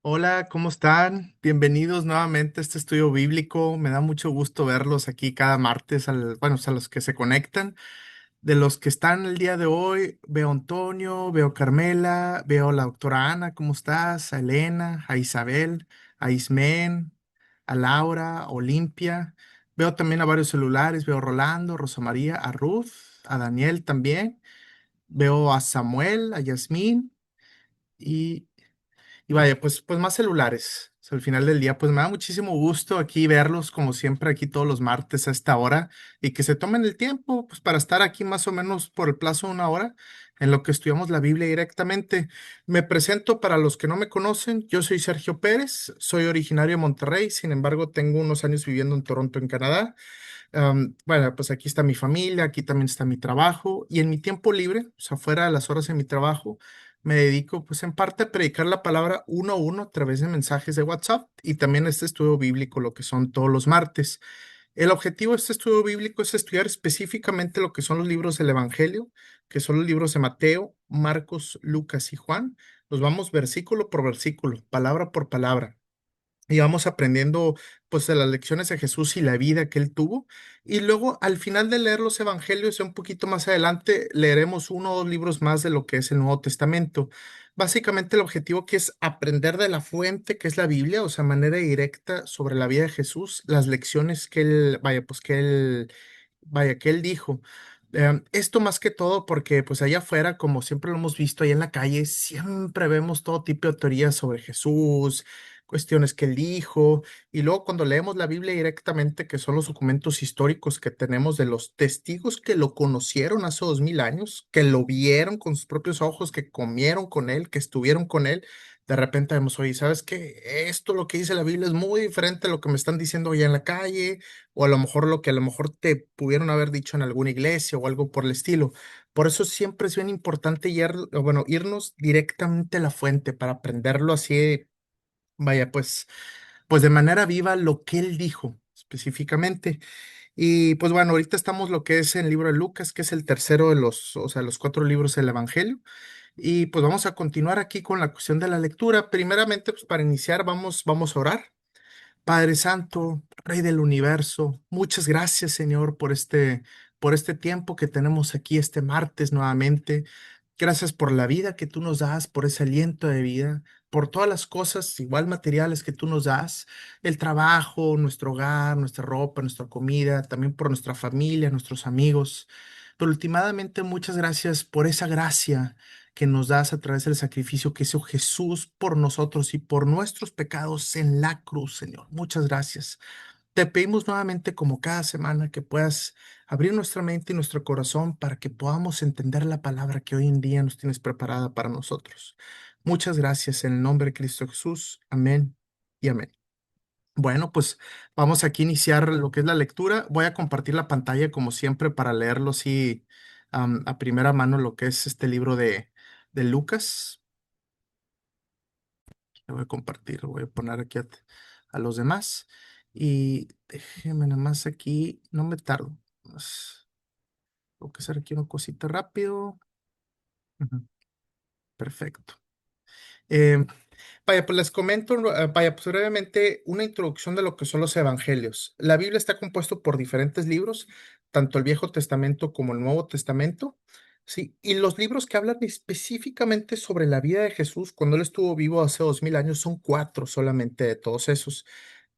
Hola, ¿cómo están? Bienvenidos nuevamente a este estudio bíblico. Me da mucho gusto verlos aquí cada martes, a los que se conectan. De los que están el día de hoy, veo a Antonio, veo a Carmela, veo a la doctora Ana, ¿cómo estás? A Elena, a Isabel, a Ismen, a Laura, a Olimpia. Veo también a varios celulares, veo a Rolando, Rosa María, a Ruth, a Daniel también. Veo a Samuel, a Yasmín. Y vaya, pues más celulares. O sea, al final del día, pues me da muchísimo gusto aquí verlos, como siempre, aquí todos los martes a esta hora, y que se tomen el tiempo, pues para estar aquí más o menos por el plazo de una hora, en lo que estudiamos la Biblia directamente. Me presento para los que no me conocen, yo soy Sergio Pérez, soy originario de Monterrey, sin embargo, tengo unos años viviendo en Toronto, en Canadá. Bueno, pues aquí está mi familia, aquí también está mi trabajo y en mi tiempo libre, o sea, fuera de las horas de mi trabajo, me dedico pues en parte a predicar la palabra uno a uno a través de mensajes de WhatsApp y también este estudio bíblico, lo que son todos los martes. El objetivo de este estudio bíblico es estudiar específicamente lo que son los libros del Evangelio, que son los libros de Mateo, Marcos, Lucas y Juan. Los vamos versículo por versículo, palabra por palabra y vamos aprendiendo pues de las lecciones de Jesús y la vida que él tuvo. Y luego al final de leer los evangelios, un poquito más adelante, leeremos uno o dos libros más de lo que es el Nuevo Testamento. Básicamente el objetivo que es aprender de la fuente que es la Biblia, o sea, manera directa sobre la vida de Jesús, las lecciones que él, que él dijo. Esto más que todo porque pues allá afuera, como siempre lo hemos visto ahí en la calle, siempre vemos todo tipo de teorías sobre Jesús, cuestiones que él dijo, y luego cuando leemos la Biblia directamente, que son los documentos históricos que tenemos de los testigos que lo conocieron hace 2000 años, que lo vieron con sus propios ojos, que comieron con él, que estuvieron con él, de repente vemos, oye, ¿sabes qué? Esto lo que dice la Biblia es muy diferente a lo que me están diciendo allá en la calle, o a lo mejor lo que a lo mejor te pudieron haber dicho en alguna iglesia o algo por el estilo. Por eso siempre es bien importante irnos directamente a la fuente para aprenderlo así. Vaya, pues de manera viva lo que él dijo específicamente. Y pues bueno, ahorita estamos lo que es el libro de Lucas, que es el tercero de o sea, los cuatro libros del Evangelio. Y pues vamos a continuar aquí con la cuestión de la lectura. Primeramente, pues para iniciar, vamos a orar. Padre Santo, Rey del Universo, muchas gracias, Señor, por este tiempo que tenemos aquí este martes nuevamente. Gracias por la vida que tú nos das, por ese aliento de vida, por todas las cosas igual materiales que tú nos das, el trabajo, nuestro hogar, nuestra ropa, nuestra comida, también por nuestra familia, nuestros amigos. Pero últimamente muchas gracias por esa gracia que nos das a través del sacrificio que hizo Jesús por nosotros y por nuestros pecados en la cruz, Señor. Muchas gracias. Te pedimos nuevamente, como cada semana, que puedas abrir nuestra mente y nuestro corazón para que podamos entender la palabra que hoy en día nos tienes preparada para nosotros. Muchas gracias en el nombre de Cristo Jesús. Amén y amén. Bueno, pues vamos aquí a iniciar lo que es la lectura. Voy a compartir la pantalla como siempre para leerlo así a primera mano lo que es este libro de Lucas. Lo voy a compartir, lo voy a poner aquí a los demás. Y déjenme nada más aquí, no me tardo. Tengo que hacer aquí una cosita rápido. Ujú. Perfecto. Eh, Vaya, pues les comento, pues brevemente una introducción de lo que son los evangelios. La Biblia está compuesto por diferentes libros, tanto el Viejo Testamento como el Nuevo Testamento, ¿sí? Y los libros que hablan específicamente sobre la vida de Jesús cuando él estuvo vivo hace 2000 años son cuatro solamente de todos esos.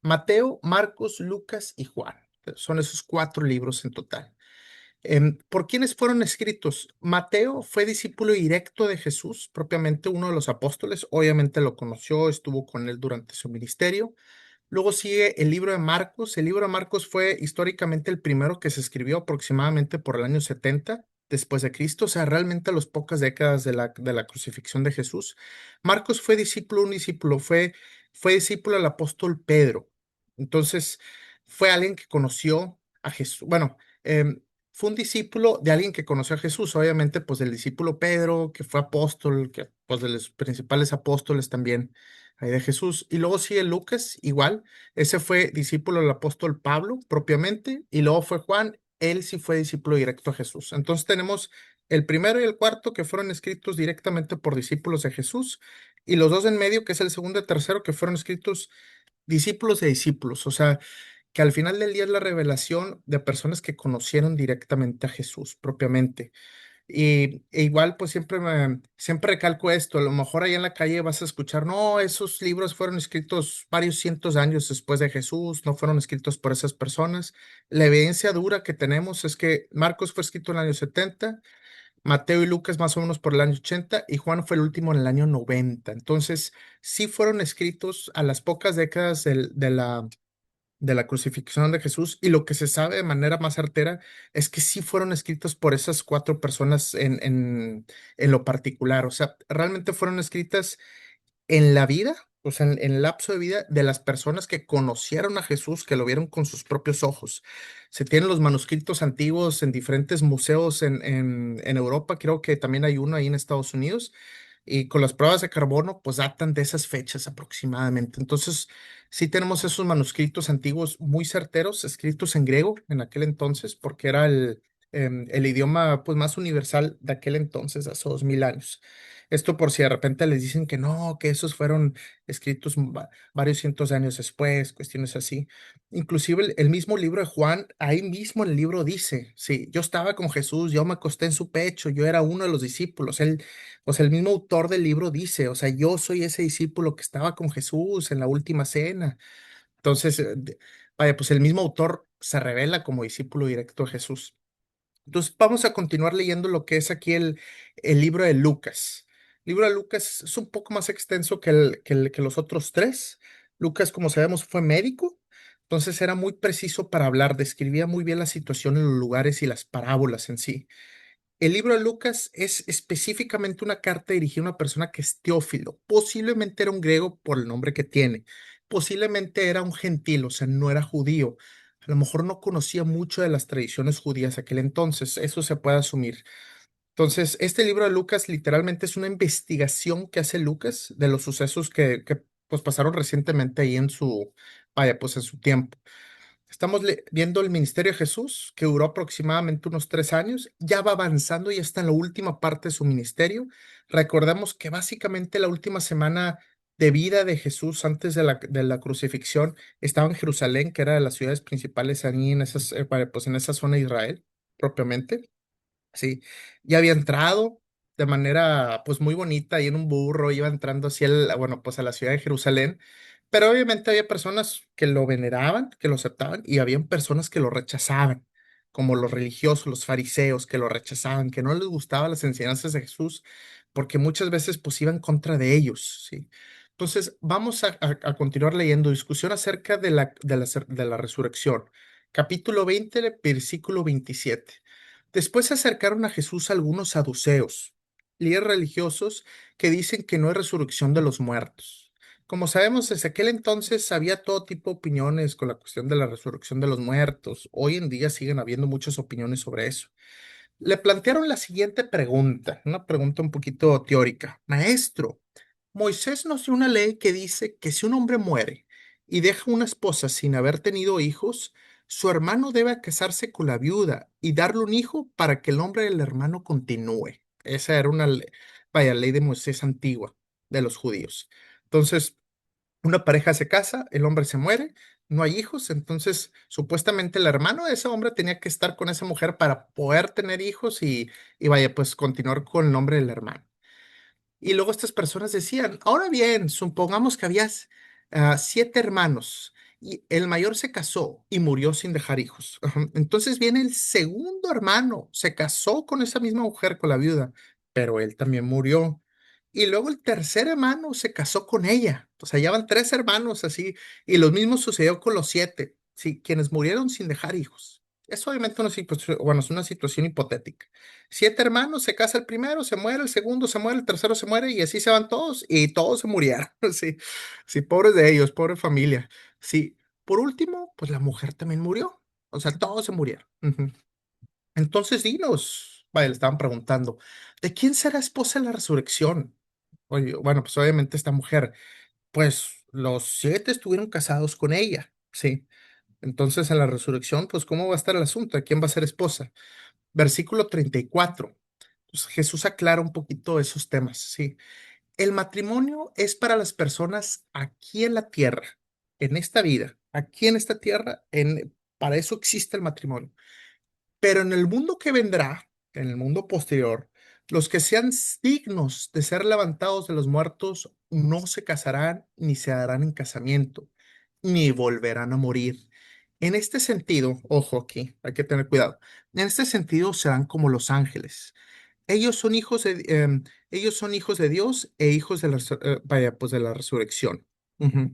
Mateo, Marcos, Lucas y Juan. Son esos cuatro libros en total. ¿Por quiénes fueron escritos? Mateo fue discípulo directo de Jesús, propiamente uno de los apóstoles. Obviamente lo conoció, estuvo con él durante su ministerio. Luego sigue el libro de Marcos. El libro de Marcos fue históricamente el primero que se escribió aproximadamente por el año 70 después de Cristo, o sea, realmente a las pocas décadas de la crucifixión de Jesús. Marcos fue discípulo, un discípulo, fue discípulo del apóstol Pedro. Entonces, fue alguien que conoció a Jesús. Bueno, fue un discípulo de alguien que conoció a Jesús, obviamente, pues del discípulo Pedro, que fue apóstol, que pues de los principales apóstoles también ahí de Jesús. Y luego sigue Lucas, igual, ese fue discípulo del apóstol Pablo propiamente, y luego fue Juan, él sí fue discípulo directo a Jesús. Entonces tenemos el primero y el cuarto que fueron escritos directamente por discípulos de Jesús, y los dos en medio, que es el segundo y tercero, que fueron escritos discípulos de discípulos, o sea, que al final del día es la revelación de personas que conocieron directamente a Jesús propiamente. E igual, pues siempre recalco esto, a lo mejor ahí en la calle vas a escuchar, no, esos libros fueron escritos varios cientos de años después de Jesús, no fueron escritos por esas personas. La evidencia dura que tenemos es que Marcos fue escrito en el año 70, Mateo y Lucas más o menos por el año 80 y Juan fue el último en el año 90. Entonces, sí fueron escritos a las pocas décadas de la crucifixión de Jesús, y lo que se sabe de manera más certera es que sí fueron escritos por esas cuatro personas en lo particular, o sea, realmente fueron escritas en la vida, o sea, en el lapso de vida de las personas que conocieron a Jesús, que lo vieron con sus propios ojos. Se tienen los manuscritos antiguos en diferentes museos en Europa, creo que también hay uno ahí en Estados Unidos, y con las pruebas de carbono, pues datan de esas fechas aproximadamente. Entonces, sí tenemos esos manuscritos antiguos muy certeros, escritos en griego en aquel entonces, porque era el idioma pues, más universal de aquel entonces, hace 2000 años. Esto por si de repente les dicen que no, que esos fueron escritos varios cientos de años después, cuestiones así. Inclusive el mismo libro de Juan, ahí mismo el libro dice, sí, yo estaba con Jesús, yo me acosté en su pecho, yo era uno de los discípulos. Él, o sea, el mismo autor del libro dice, o sea, yo soy ese discípulo que estaba con Jesús en la última cena. Entonces, vaya, pues el mismo autor se revela como discípulo directo de Jesús. Entonces, vamos a continuar leyendo lo que es aquí el libro de Lucas. El libro de Lucas es un poco más extenso que los otros tres. Lucas, como sabemos, fue médico, entonces era muy preciso para hablar, describía muy bien la situación en los lugares y las parábolas en sí. El libro de Lucas es específicamente una carta dirigida a una persona que es Teófilo. Posiblemente era un griego por el nombre que tiene. Posiblemente era un gentil, o sea, no era judío. A lo mejor no conocía mucho de las tradiciones judías de aquel entonces. Eso se puede asumir. Entonces, este libro de Lucas literalmente es una investigación que hace Lucas de los sucesos que pues pasaron recientemente ahí vaya, pues en su tiempo. Estamos viendo el ministerio de Jesús, que duró aproximadamente unos 3 años, ya va avanzando y está en la última parte de su ministerio. Recordemos que básicamente la última semana de vida de Jesús antes de la crucifixión estaba en Jerusalén, que era de las ciudades principales ahí pues en esa zona de Israel, propiamente. Sí, ya había entrado de manera pues muy bonita y en un burro, iba entrando así bueno, pues a la ciudad de Jerusalén, pero obviamente había personas que lo veneraban, que lo aceptaban y habían personas que lo rechazaban, como los religiosos, los fariseos que lo rechazaban, que no les gustaban las enseñanzas de Jesús, porque muchas veces pues iban contra de ellos, ¿sí? Entonces, vamos a continuar leyendo discusión acerca de la resurrección. Capítulo 20, versículo 27. Después se acercaron a Jesús algunos saduceos, líderes religiosos que dicen que no hay resurrección de los muertos. Como sabemos, desde aquel entonces había todo tipo de opiniones con la cuestión de la resurrección de los muertos. Hoy en día siguen habiendo muchas opiniones sobre eso. Le plantearon la siguiente pregunta, una pregunta un poquito teórica. Maestro, Moisés nos dio una ley que dice que si un hombre muere y deja una esposa sin haber tenido hijos, su hermano debe casarse con la viuda y darle un hijo para que el nombre del hermano continúe. Esa era vaya, ley de Moisés antigua de los judíos. Entonces, una pareja se casa, el hombre se muere, no hay hijos, entonces supuestamente el hermano de ese hombre tenía que estar con esa mujer para poder tener hijos y vaya, pues continuar con el nombre del hermano. Y luego estas personas decían, ahora bien, supongamos que había 7 hermanos y el mayor se casó y murió sin dejar hijos. Ajá. Entonces viene el segundo hermano, se casó con esa misma mujer, con la viuda, pero él también murió. Y luego el tercer hermano se casó con ella. O sea, ya van 3 hermanos así. Y lo mismo sucedió con los 7, sí, quienes murieron sin dejar hijos. Es obviamente una situación, bueno, es una situación hipotética. 7 hermanos, se casa el primero, se muere, el segundo se muere, el tercero se muere y así se van todos y todos se murieron. Sí, sí, pobres de ellos, pobre familia. Sí, por último, pues la mujer también murió. O sea, todos se murieron. Ujú. Entonces, dinos, vaya, le estaban preguntando, ¿de quién será esposa en la resurrección? Oye, bueno, pues obviamente esta mujer, pues los 7 estuvieron casados con ella, sí. Entonces, en la resurrección, pues, ¿cómo va a estar el asunto? ¿De quién va a ser esposa? Versículo 34. Pues, Jesús aclara un poquito esos temas, ¿sí? El matrimonio es para las personas aquí en la tierra, en esta vida, aquí en esta tierra, para eso existe el matrimonio. Pero en el mundo que vendrá, en el mundo posterior, los que sean dignos de ser levantados de los muertos no se casarán ni se darán en casamiento, ni volverán a morir. En este sentido, ojo aquí, hay que tener cuidado. En este sentido serán como los ángeles. Ellos son hijos ellos son hijos de Dios e hijos de vaya, pues de la resurrección. Ujú.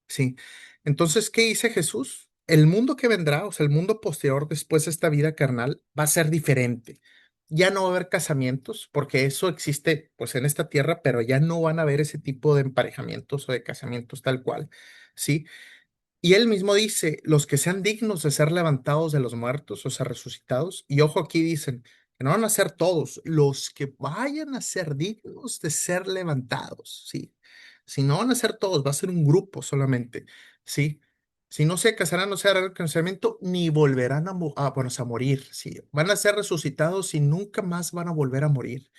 Sí. Entonces, ¿qué dice Jesús? El mundo que vendrá, o sea, el mundo posterior después de esta vida carnal, va a ser diferente. Ya no va a haber casamientos, porque eso existe pues en esta tierra, pero ya no van a haber ese tipo de emparejamientos o de casamientos tal cual, ¿sí? Y él mismo dice, los que sean dignos de ser levantados de los muertos, o sea, resucitados, y ojo aquí dicen, que no van a ser todos, los que vayan a ser dignos de ser levantados, ¿sí? Si no van a ser todos, va a ser un grupo solamente, ¿sí? Si no se casarán, no se hará el casamiento, ni volverán bueno, a morir, ¿sí? Van a ser resucitados y nunca más van a volver a morir.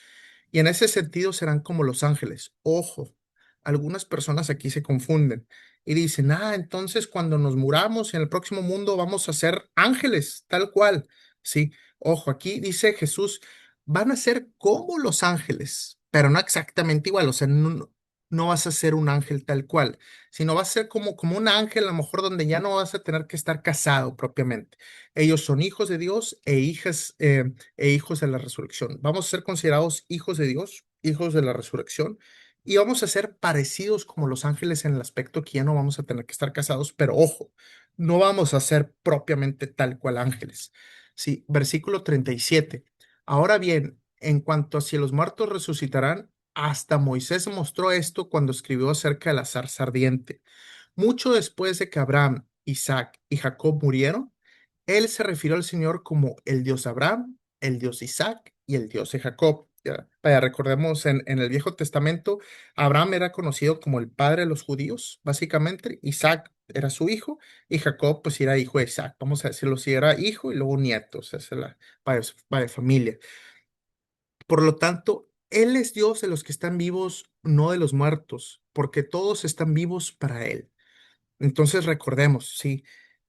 Y en ese sentido serán como los ángeles. Ojo, algunas personas aquí se confunden y dicen, entonces cuando nos muramos en el próximo mundo vamos a ser ángeles, tal cual. Sí, ojo, aquí dice Jesús, van a ser como los ángeles, pero no exactamente igual, o sea, no vas a ser un ángel tal cual, sino vas a ser como un ángel a lo mejor donde ya no vas a tener que estar casado propiamente. Ellos son hijos de Dios e hijos de la resurrección. Vamos a ser considerados hijos de Dios, hijos de la resurrección, y vamos a ser parecidos como los ángeles en el aspecto que ya no vamos a tener que estar casados, pero ojo, no vamos a ser propiamente tal cual ángeles. Sí, versículo 37. Ahora bien, en cuanto a si los muertos resucitarán, hasta Moisés mostró esto cuando escribió acerca de la zarza ardiente. Mucho después de que Abraham, Isaac y Jacob murieron, él se refirió al Señor como el Dios de Abraham, el Dios de Isaac y el Dios de Jacob. Ya, vaya, recordemos en el Viejo Testamento, Abraham era conocido como el padre de los judíos, básicamente. Isaac era su hijo y Jacob pues era hijo de Isaac. Vamos a decirlo, si era hijo y luego nieto, o sea, es vaya, familia. Por lo tanto, Él es Dios de los que están vivos, no de los muertos, porque todos están vivos para Él. Entonces recordemos, sí,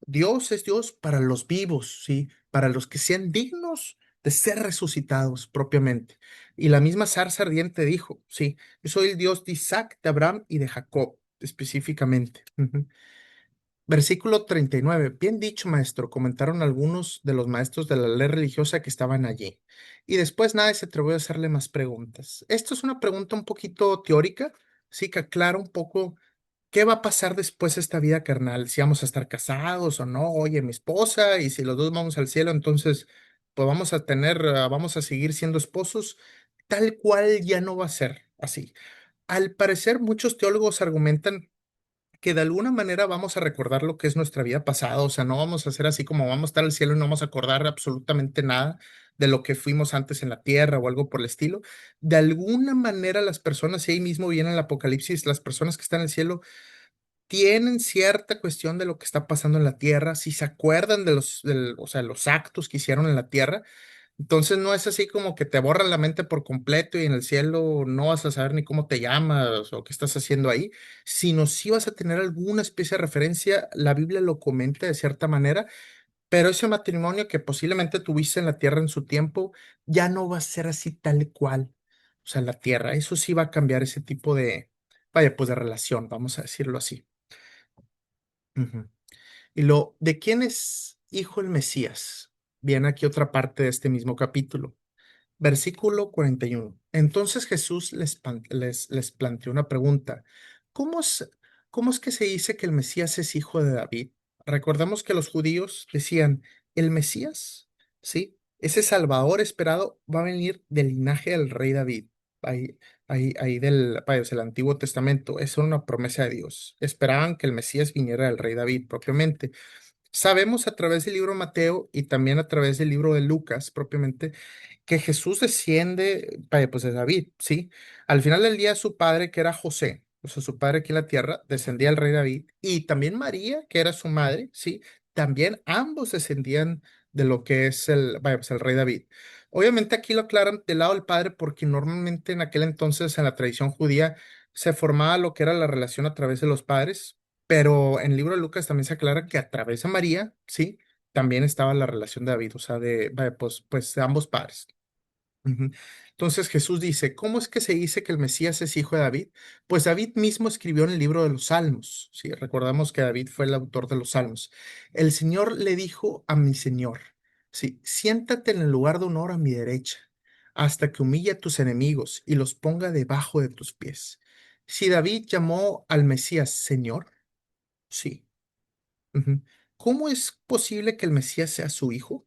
Dios es Dios para los vivos, sí, para los que sean dignos de ser resucitados propiamente. Y la misma zarza ardiente dijo, sí, yo soy el Dios de Isaac, de Abraham y de Jacob, específicamente. Ujú. Versículo 39. Bien dicho, maestro, comentaron algunos de los maestros de la ley religiosa que estaban allí. Y después nadie se atrevió a hacerle más preguntas. Esto es una pregunta un poquito teórica, sí, que aclara un poco. ¿Qué va a pasar después de esta vida carnal? Si vamos a estar casados o no. Oye, mi esposa, y si los dos vamos al cielo, entonces, pues vamos a seguir siendo esposos. Tal cual ya no va a ser así. Al parecer, muchos teólogos argumentan que de alguna manera vamos a recordar lo que es nuestra vida pasada. O sea, no vamos a ser así como vamos a estar al cielo y no vamos a acordar absolutamente nada de lo que fuimos antes en la tierra o algo por el estilo. De alguna manera, las personas, y ahí mismo viene el Apocalipsis, las personas que están en el cielo tienen cierta cuestión de lo que está pasando en la tierra, si se acuerdan de o sea, los actos que hicieron en la tierra, entonces no es así como que te borran la mente por completo y en el cielo no vas a saber ni cómo te llamas o qué estás haciendo ahí, sino sí vas a tener alguna especie de referencia, la Biblia lo comenta de cierta manera, pero ese matrimonio que posiblemente tuviste en la tierra en su tiempo ya no va a ser así tal cual, o sea, en la tierra, eso sí va a cambiar ese tipo vaya, pues de relación, vamos a decirlo así. Ujú. ¿De quién es hijo el Mesías? Viene aquí otra parte de este mismo capítulo. Versículo 41. Entonces Jesús les planteó una pregunta. ¿Cómo es, cómo es que se dice que el Mesías es hijo de David? Recordamos que los judíos decían, el Mesías, ¿sí? Ese Salvador esperado va a venir del linaje del rey David. Ahí vaya, es el Antiguo Testamento. Eso era una promesa de Dios. Esperaban que el Mesías viniera del rey David propiamente. Sabemos a través del libro de Mateo y también a través del libro de Lucas propiamente que Jesús desciende, vaya, pues de David, ¿sí? Al final del día su padre, que era José, o sea, su padre aquí en la tierra, descendía del rey David, y también María, que era su madre, ¿sí? También ambos descendían de lo que es vaya, pues el rey David. Obviamente aquí lo aclaran del lado del padre porque normalmente en aquel entonces en la tradición judía se formaba lo que era la relación a través de los padres, pero en el libro de Lucas también se aclara que a través de María, sí, también estaba la relación de David, o sea, vaya, pues de ambos padres. Ujú. Entonces Jesús dice, ¿cómo es que se dice que el Mesías es hijo de David? Pues David mismo escribió en el libro de los Salmos, ¿sí? Recordamos que David fue el autor de los Salmos. El Señor le dijo a mi Señor, ¿sí? Siéntate en el lugar de honor a mi derecha, hasta que humille a tus enemigos y los ponga debajo de tus pies. Si David llamó al Mesías Señor, sí. Ujú. ¿Cómo es posible que el Mesías sea su hijo?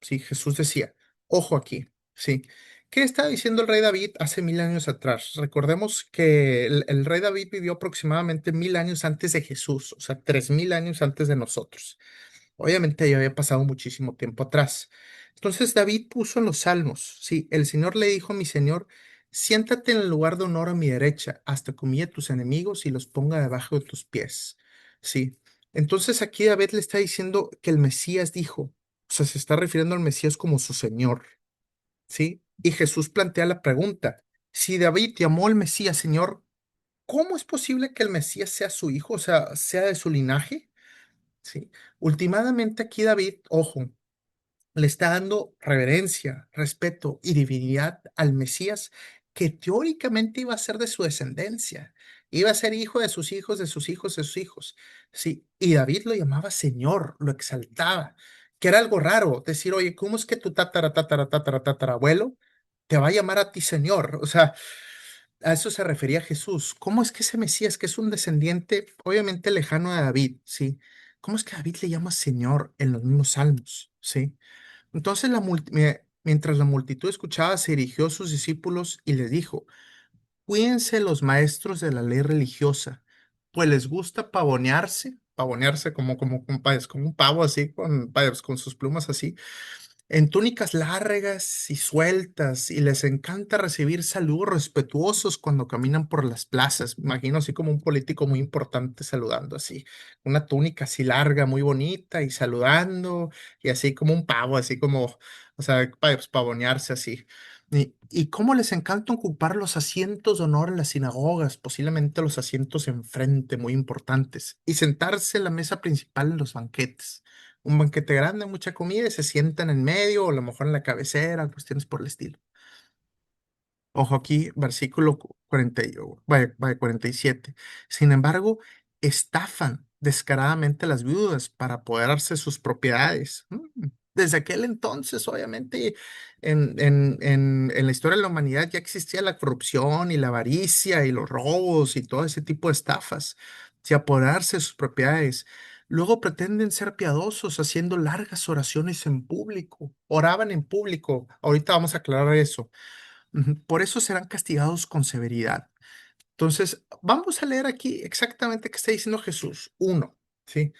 Sí, Jesús decía, ojo aquí, sí. ¿Qué estaba diciendo el rey David hace 1000 años atrás? Recordemos que el rey David vivió aproximadamente 1000 años antes de Jesús, o sea, 3000 años antes de nosotros. Obviamente ya había pasado muchísimo tiempo atrás. Entonces David puso en los salmos, sí, el Señor le dijo a mi Señor, siéntate en el lugar de honor a mi derecha, hasta que humille a tus enemigos y los ponga debajo de tus pies. Sí. Entonces aquí David le está diciendo que el Mesías dijo, o sea, se está refiriendo al Mesías como su Señor, ¿sí? Y Jesús plantea la pregunta, si David llamó al Mesías Señor, ¿cómo es posible que el Mesías sea su hijo, o sea, sea de su linaje? Sí. Últimamente aquí David, ojo, le está dando reverencia, respeto y divinidad al Mesías que teóricamente iba a ser de su descendencia. Iba a ser hijo de sus hijos, de sus hijos, de sus hijos. Sí, y David lo llamaba Señor, lo exaltaba, que era algo raro, decir, oye, ¿cómo es que tu tatarabuelo te va a llamar a ti Señor? O sea, a eso se refería Jesús. ¿Cómo es que ese Mesías, que es un descendiente obviamente lejano de David, sí? ¿Cómo es que David le llama Señor en los mismos salmos? ¿Sí? Entonces, mientras la multitud escuchaba, se dirigió a sus discípulos y les dijo, cuídense los maestros de la ley religiosa, pues les gusta pavonearse como un pavo así, con sus plumas así, en túnicas largas y sueltas, y les encanta recibir saludos respetuosos cuando caminan por las plazas. Me imagino así como un político muy importante saludando así, una túnica así larga, muy bonita, y saludando, y así como un pavo, así como, o sea, pues, pavonearse así. Y cómo les encanta ocupar los asientos de honor en las sinagogas, posiblemente los asientos enfrente, muy importantes, y sentarse en la mesa principal en los banquetes, un banquete grande, mucha comida y se sientan en medio o a lo mejor en la cabecera, cuestiones por el estilo. Ojo aquí, versículo 40, vaya, 47. Sin embargo, estafan descaradamente a las viudas para apoderarse de sus propiedades. Desde aquel entonces, obviamente, en la historia de la humanidad ya existía la corrupción y la avaricia y los robos y todo ese tipo de estafas. Si apoderarse de sus propiedades. Luego pretenden ser piadosos haciendo largas oraciones en público. Oraban en público. Ahorita vamos a aclarar eso. Ujú. Por eso serán castigados con severidad. Entonces, vamos a leer aquí exactamente qué está diciendo Jesús. Uno, ¿sí?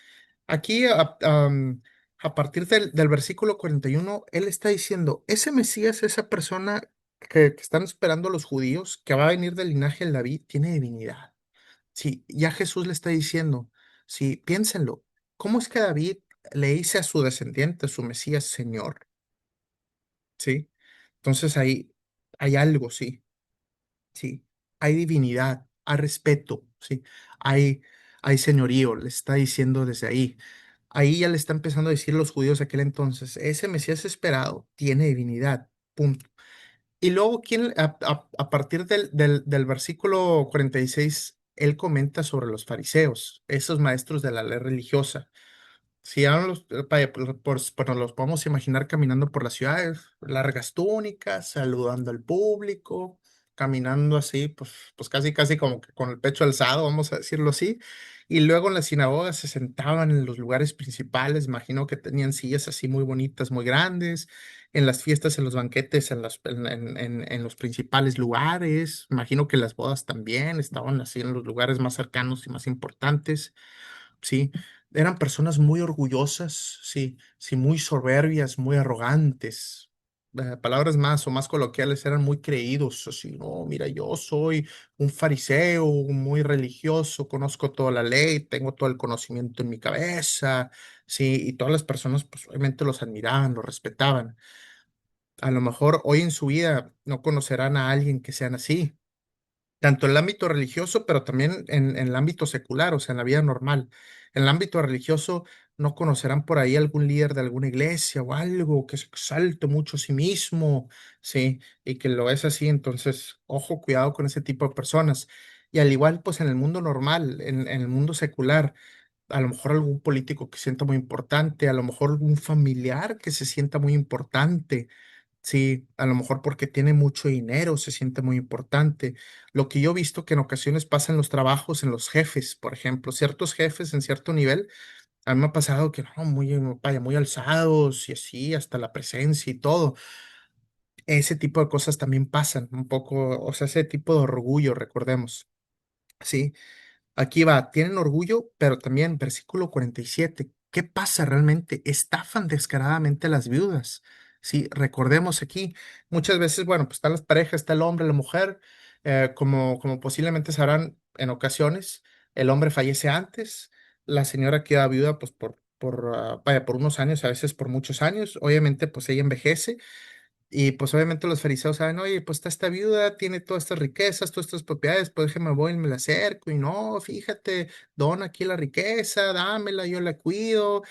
Aquí, a partir del versículo 41, él está diciendo, ese Mesías, esa persona que están esperando los judíos, que va a venir del linaje de David, tiene divinidad. Sí, ya Jesús le está diciendo, sí, piénsenlo, ¿cómo es que David le dice a su descendiente, a su Mesías, Señor? ¿Sí? Entonces ahí hay algo, sí. Sí, hay divinidad, hay respeto, sí, hay, hay señorío, le está diciendo desde ahí. Ahí ya le está empezando a decir los judíos de aquel entonces, ese Mesías esperado tiene divinidad, punto. Y luego, a partir del versículo 46, él comenta sobre los fariseos, esos maestros de la ley religiosa. Si ya vaya, pues, nos los podemos imaginar caminando por las ciudades, largas túnicas, saludando al público, caminando así, pues casi, casi como que con el pecho alzado, vamos a decirlo así. Y luego en las sinagogas se sentaban en los lugares principales, imagino que tenían sillas así muy bonitas, muy grandes, en las fiestas, en los banquetes, en los principales lugares, imagino que las bodas también estaban así en los lugares más cercanos y más importantes. Sí, eran personas muy orgullosas, sí, sí, muy soberbias, muy arrogantes. palabras más o más coloquiales, eran muy creídos, así, no, mira, yo soy un fariseo muy religioso, conozco toda la ley, tengo todo el conocimiento en mi cabeza, sí, y todas las personas, pues obviamente los admiraban, los respetaban. A lo mejor hoy en su vida no conocerán a alguien que sean así, tanto en el ámbito religioso, pero también en el ámbito secular, o sea, en la vida normal. En el ámbito religioso no conocerán por ahí algún líder de alguna iglesia o algo que se exalte mucho a sí mismo, sí, y que lo es así. Entonces, ojo, cuidado con ese tipo de personas. Y al igual, pues en el mundo normal, en el mundo secular, a lo mejor algún político que sienta muy importante, a lo mejor algún familiar que se sienta muy importante. Sí, a lo mejor porque tiene mucho dinero, se siente muy importante. Lo que yo he visto que en ocasiones pasa en los trabajos, en los jefes, por ejemplo, ciertos jefes en cierto nivel, a mí me ha pasado que no, muy, vaya, muy alzados y así, hasta la presencia y todo. Ese tipo de cosas también pasan un poco, o sea, ese tipo de orgullo, recordemos. Sí, aquí va, tienen orgullo, pero también versículo 47. ¿Qué pasa realmente? Estafan descaradamente a las viudas. Sí, recordemos aquí, muchas veces, bueno, pues están las parejas, está el hombre, la mujer, como posiblemente sabrán en ocasiones, el hombre fallece antes, la señora queda viuda pues vaya, por unos años, a veces por muchos años, obviamente pues ella envejece y pues obviamente los fariseos saben, oye, pues está esta viuda, tiene todas estas riquezas, todas estas propiedades, pues déjame voy y me la acerco. Y no, fíjate, dona aquí la riqueza, dámela, yo la cuido.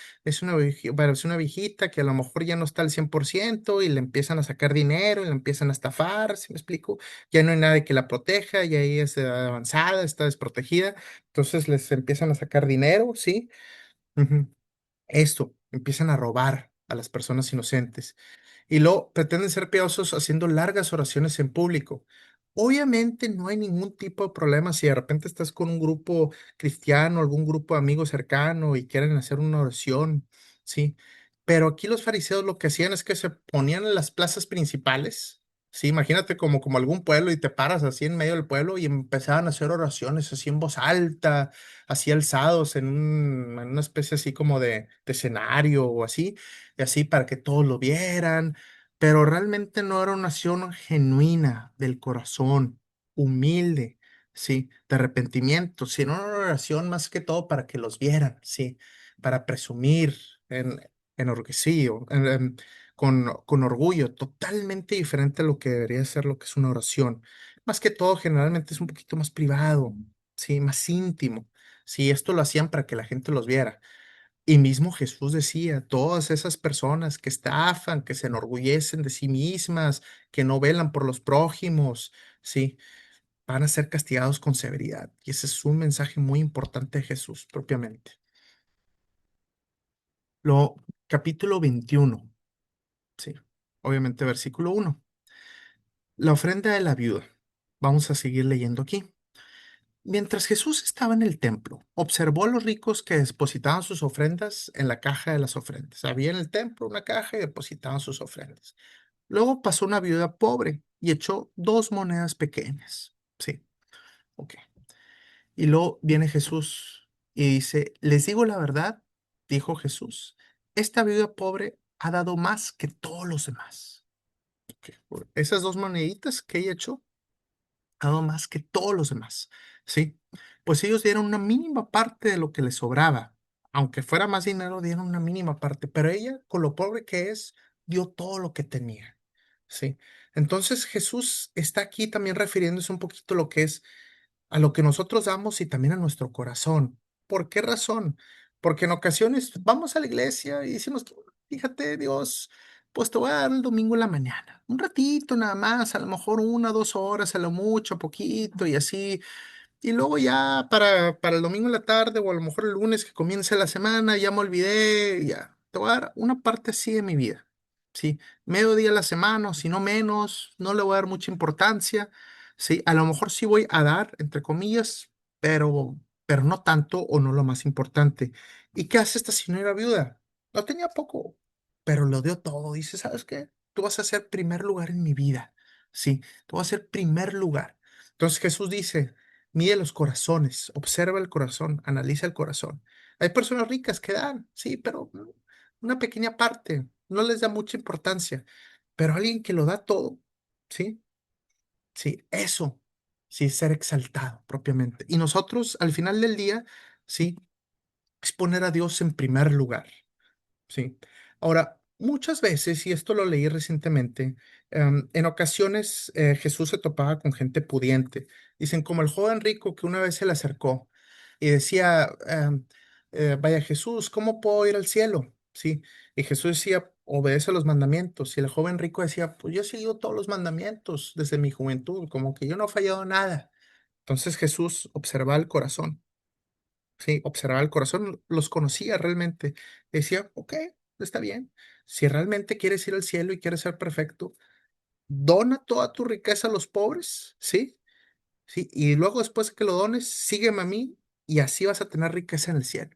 Bueno, es una viejita que a lo mejor ya no está al 100% y le empiezan a sacar dinero y le empiezan a estafar, ¿sí me explico? Ya no hay nadie que la proteja y ahí es avanzada, está desprotegida. Entonces les empiezan a sacar dinero, ¿sí? Ujú. Esto, empiezan a robar a las personas inocentes y luego pretenden ser piadosos haciendo largas oraciones en público. Obviamente no hay ningún tipo de problema si de repente estás con un grupo cristiano, algún grupo de amigos cercano y quieren hacer una oración, ¿sí? Pero aquí los fariseos lo que hacían es que se ponían en las plazas principales, ¿sí? Imagínate como algún pueblo y te paras así en medio del pueblo y empezaban a hacer oraciones así en voz alta, así alzados en una especie así como de escenario o así, y así para que todos lo vieran, pero realmente no era una acción genuina del corazón, humilde, sí, de arrepentimiento, sino una oración más que todo para que los vieran, sí, para presumir, en, enorgullecido, con orgullo, totalmente diferente a lo que debería ser lo que es una oración. Más que todo, generalmente es un poquito más privado, sí, más íntimo. Sí, esto lo hacían para que la gente los viera. Y mismo Jesús decía, todas esas personas que estafan, que se enorgullecen de sí mismas, que no velan por los prójimos, sí, van a ser castigados con severidad. Y ese es un mensaje muy importante de Jesús propiamente. Capítulo 21, sí, obviamente versículo 1. La ofrenda de la viuda. Vamos a seguir leyendo aquí. Mientras Jesús estaba en el templo, observó a los ricos que depositaban sus ofrendas en la caja de las ofrendas. Había en el templo una caja y depositaban sus ofrendas. Luego pasó una viuda pobre y echó dos monedas pequeñas. Sí, ok. Y luego viene Jesús y dice, les digo la verdad, dijo Jesús, esta viuda pobre ha dado más que todos los demás. Ok, esas dos moneditas que ella echó dado más que todos los demás, ¿sí? Pues ellos dieron una mínima parte de lo que les sobraba. Aunque fuera más dinero, dieron una mínima parte, pero ella, con lo pobre que es, dio todo lo que tenía, ¿sí? Entonces Jesús está aquí también refiriéndose un poquito a lo que es a lo que nosotros damos y también a nuestro corazón. ¿Por qué razón? Porque en ocasiones vamos a la iglesia y decimos, fíjate, Dios, pues te voy a dar el domingo en la mañana, un ratito nada más, a lo mejor 1, 2 horas, a lo mucho, poquito y así. Y luego ya para el domingo en la tarde o a lo mejor el lunes que comience la semana, ya me olvidé, ya. Te voy a dar una parte así de mi vida. Sí, medio día a la semana, o si no menos, no le voy a dar mucha importancia. Sí, a lo mejor sí voy a dar, entre comillas, pero no tanto o no lo más importante. ¿Y qué hace esta señora viuda? No tenía poco, pero lo dio todo. Dice, ¿sabes qué? Tú vas a ser primer lugar en mi vida. Sí, tú vas a ser primer lugar. Entonces Jesús dice, mide los corazones, observa el corazón, analiza el corazón. Hay personas ricas que dan, sí, pero una pequeña parte, no les da mucha importancia. pero alguien que lo da todo, ¿sí? Sí, eso, sí, ser exaltado propiamente. Y nosotros, al final del día, sí, es poner a Dios en primer lugar. Sí. Ahora, muchas veces, y esto lo leí recientemente, en ocasiones Jesús se topaba con gente pudiente. Dicen, como el joven rico que una vez se le acercó y decía, vaya Jesús, ¿cómo puedo ir al cielo? Sí. Y Jesús decía, obedece los mandamientos. Y el joven rico decía, pues yo he seguido todos los mandamientos desde mi juventud, como que yo no he fallado nada. Entonces Jesús observaba el corazón. Sí, observaba el corazón, los conocía realmente. Decía, ok, está bien. Si realmente quieres ir al cielo y quieres ser perfecto, dona toda tu riqueza a los pobres, ¿sí? Sí, y luego después de que lo dones, sígueme a mí y así vas a tener riqueza en el cielo.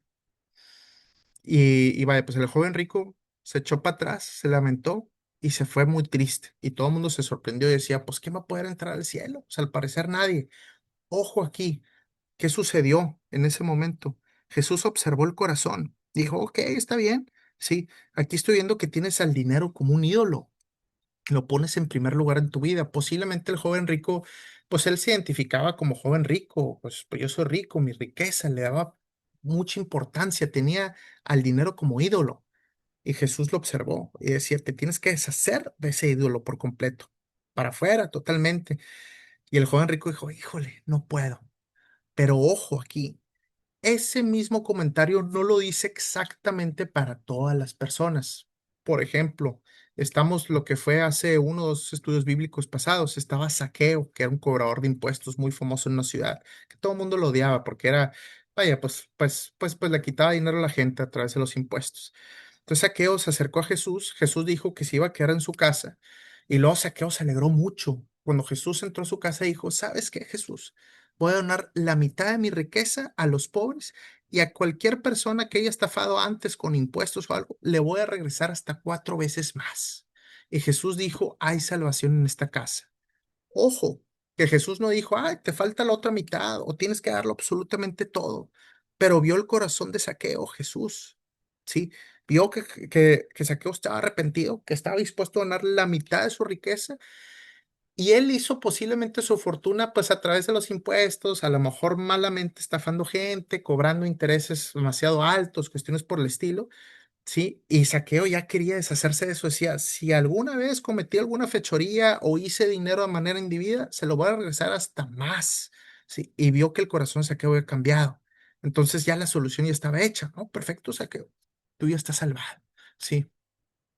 Y vaya, pues el joven rico se echó para atrás, se lamentó y se fue muy triste. Y todo el mundo se sorprendió y decía, pues, ¿quién va a poder entrar al cielo? O sea, al parecer nadie. Ojo aquí. ¿Qué sucedió en ese momento? Jesús observó el corazón. Dijo, ok, está bien. Sí, aquí estoy viendo que tienes al dinero como un ídolo. Lo pones en primer lugar en tu vida. Posiblemente el joven rico, pues él se identificaba como joven rico. Pues yo soy rico, mi riqueza le daba mucha importancia. Tenía al dinero como ídolo. Y Jesús lo observó y decía, te tienes que deshacer de ese ídolo por completo. Para afuera, totalmente. Y el joven rico dijo, híjole, no puedo. Pero ojo aquí. Ese mismo comentario no lo dice exactamente para todas las personas. Por ejemplo, estamos lo que fue hace uno o dos estudios bíblicos pasados, estaba Zaqueo, que era un cobrador de impuestos muy famoso en una ciudad, que todo el mundo lo odiaba porque era, vaya, pues le quitaba dinero a la gente a través de los impuestos. Entonces Saqueo se acercó a Jesús, Jesús dijo que se iba a quedar en su casa y luego Saqueo se alegró mucho. Cuando Jesús entró a su casa dijo, ¿sabes qué, Jesús? Voy a donar la mitad de mi riqueza a los pobres y a cualquier persona que haya estafado antes con impuestos o algo, le voy a regresar hasta 4 veces más. Y Jesús dijo, hay salvación en esta casa. Ojo, que Jesús no dijo, ay, te falta la otra mitad o tienes que darlo absolutamente todo, pero vio el corazón de Saqueo, Jesús, ¿sí? Vio que Saqueo estaba arrepentido, que estaba dispuesto a donar la mitad de su riqueza y él hizo posiblemente su fortuna pues a través de los impuestos, a lo mejor malamente estafando gente, cobrando intereses demasiado altos, cuestiones por el estilo, ¿sí? Y Saqueo ya quería deshacerse de eso, decía, si alguna vez cometí alguna fechoría o hice dinero de manera indebida, se lo voy a regresar hasta más, ¿sí? Y vio que el corazón de Saqueo había cambiado. Entonces ya la solución ya estaba hecha, ¿no? Perfecto, Saqueo, tú ya estás salvado, ¿sí?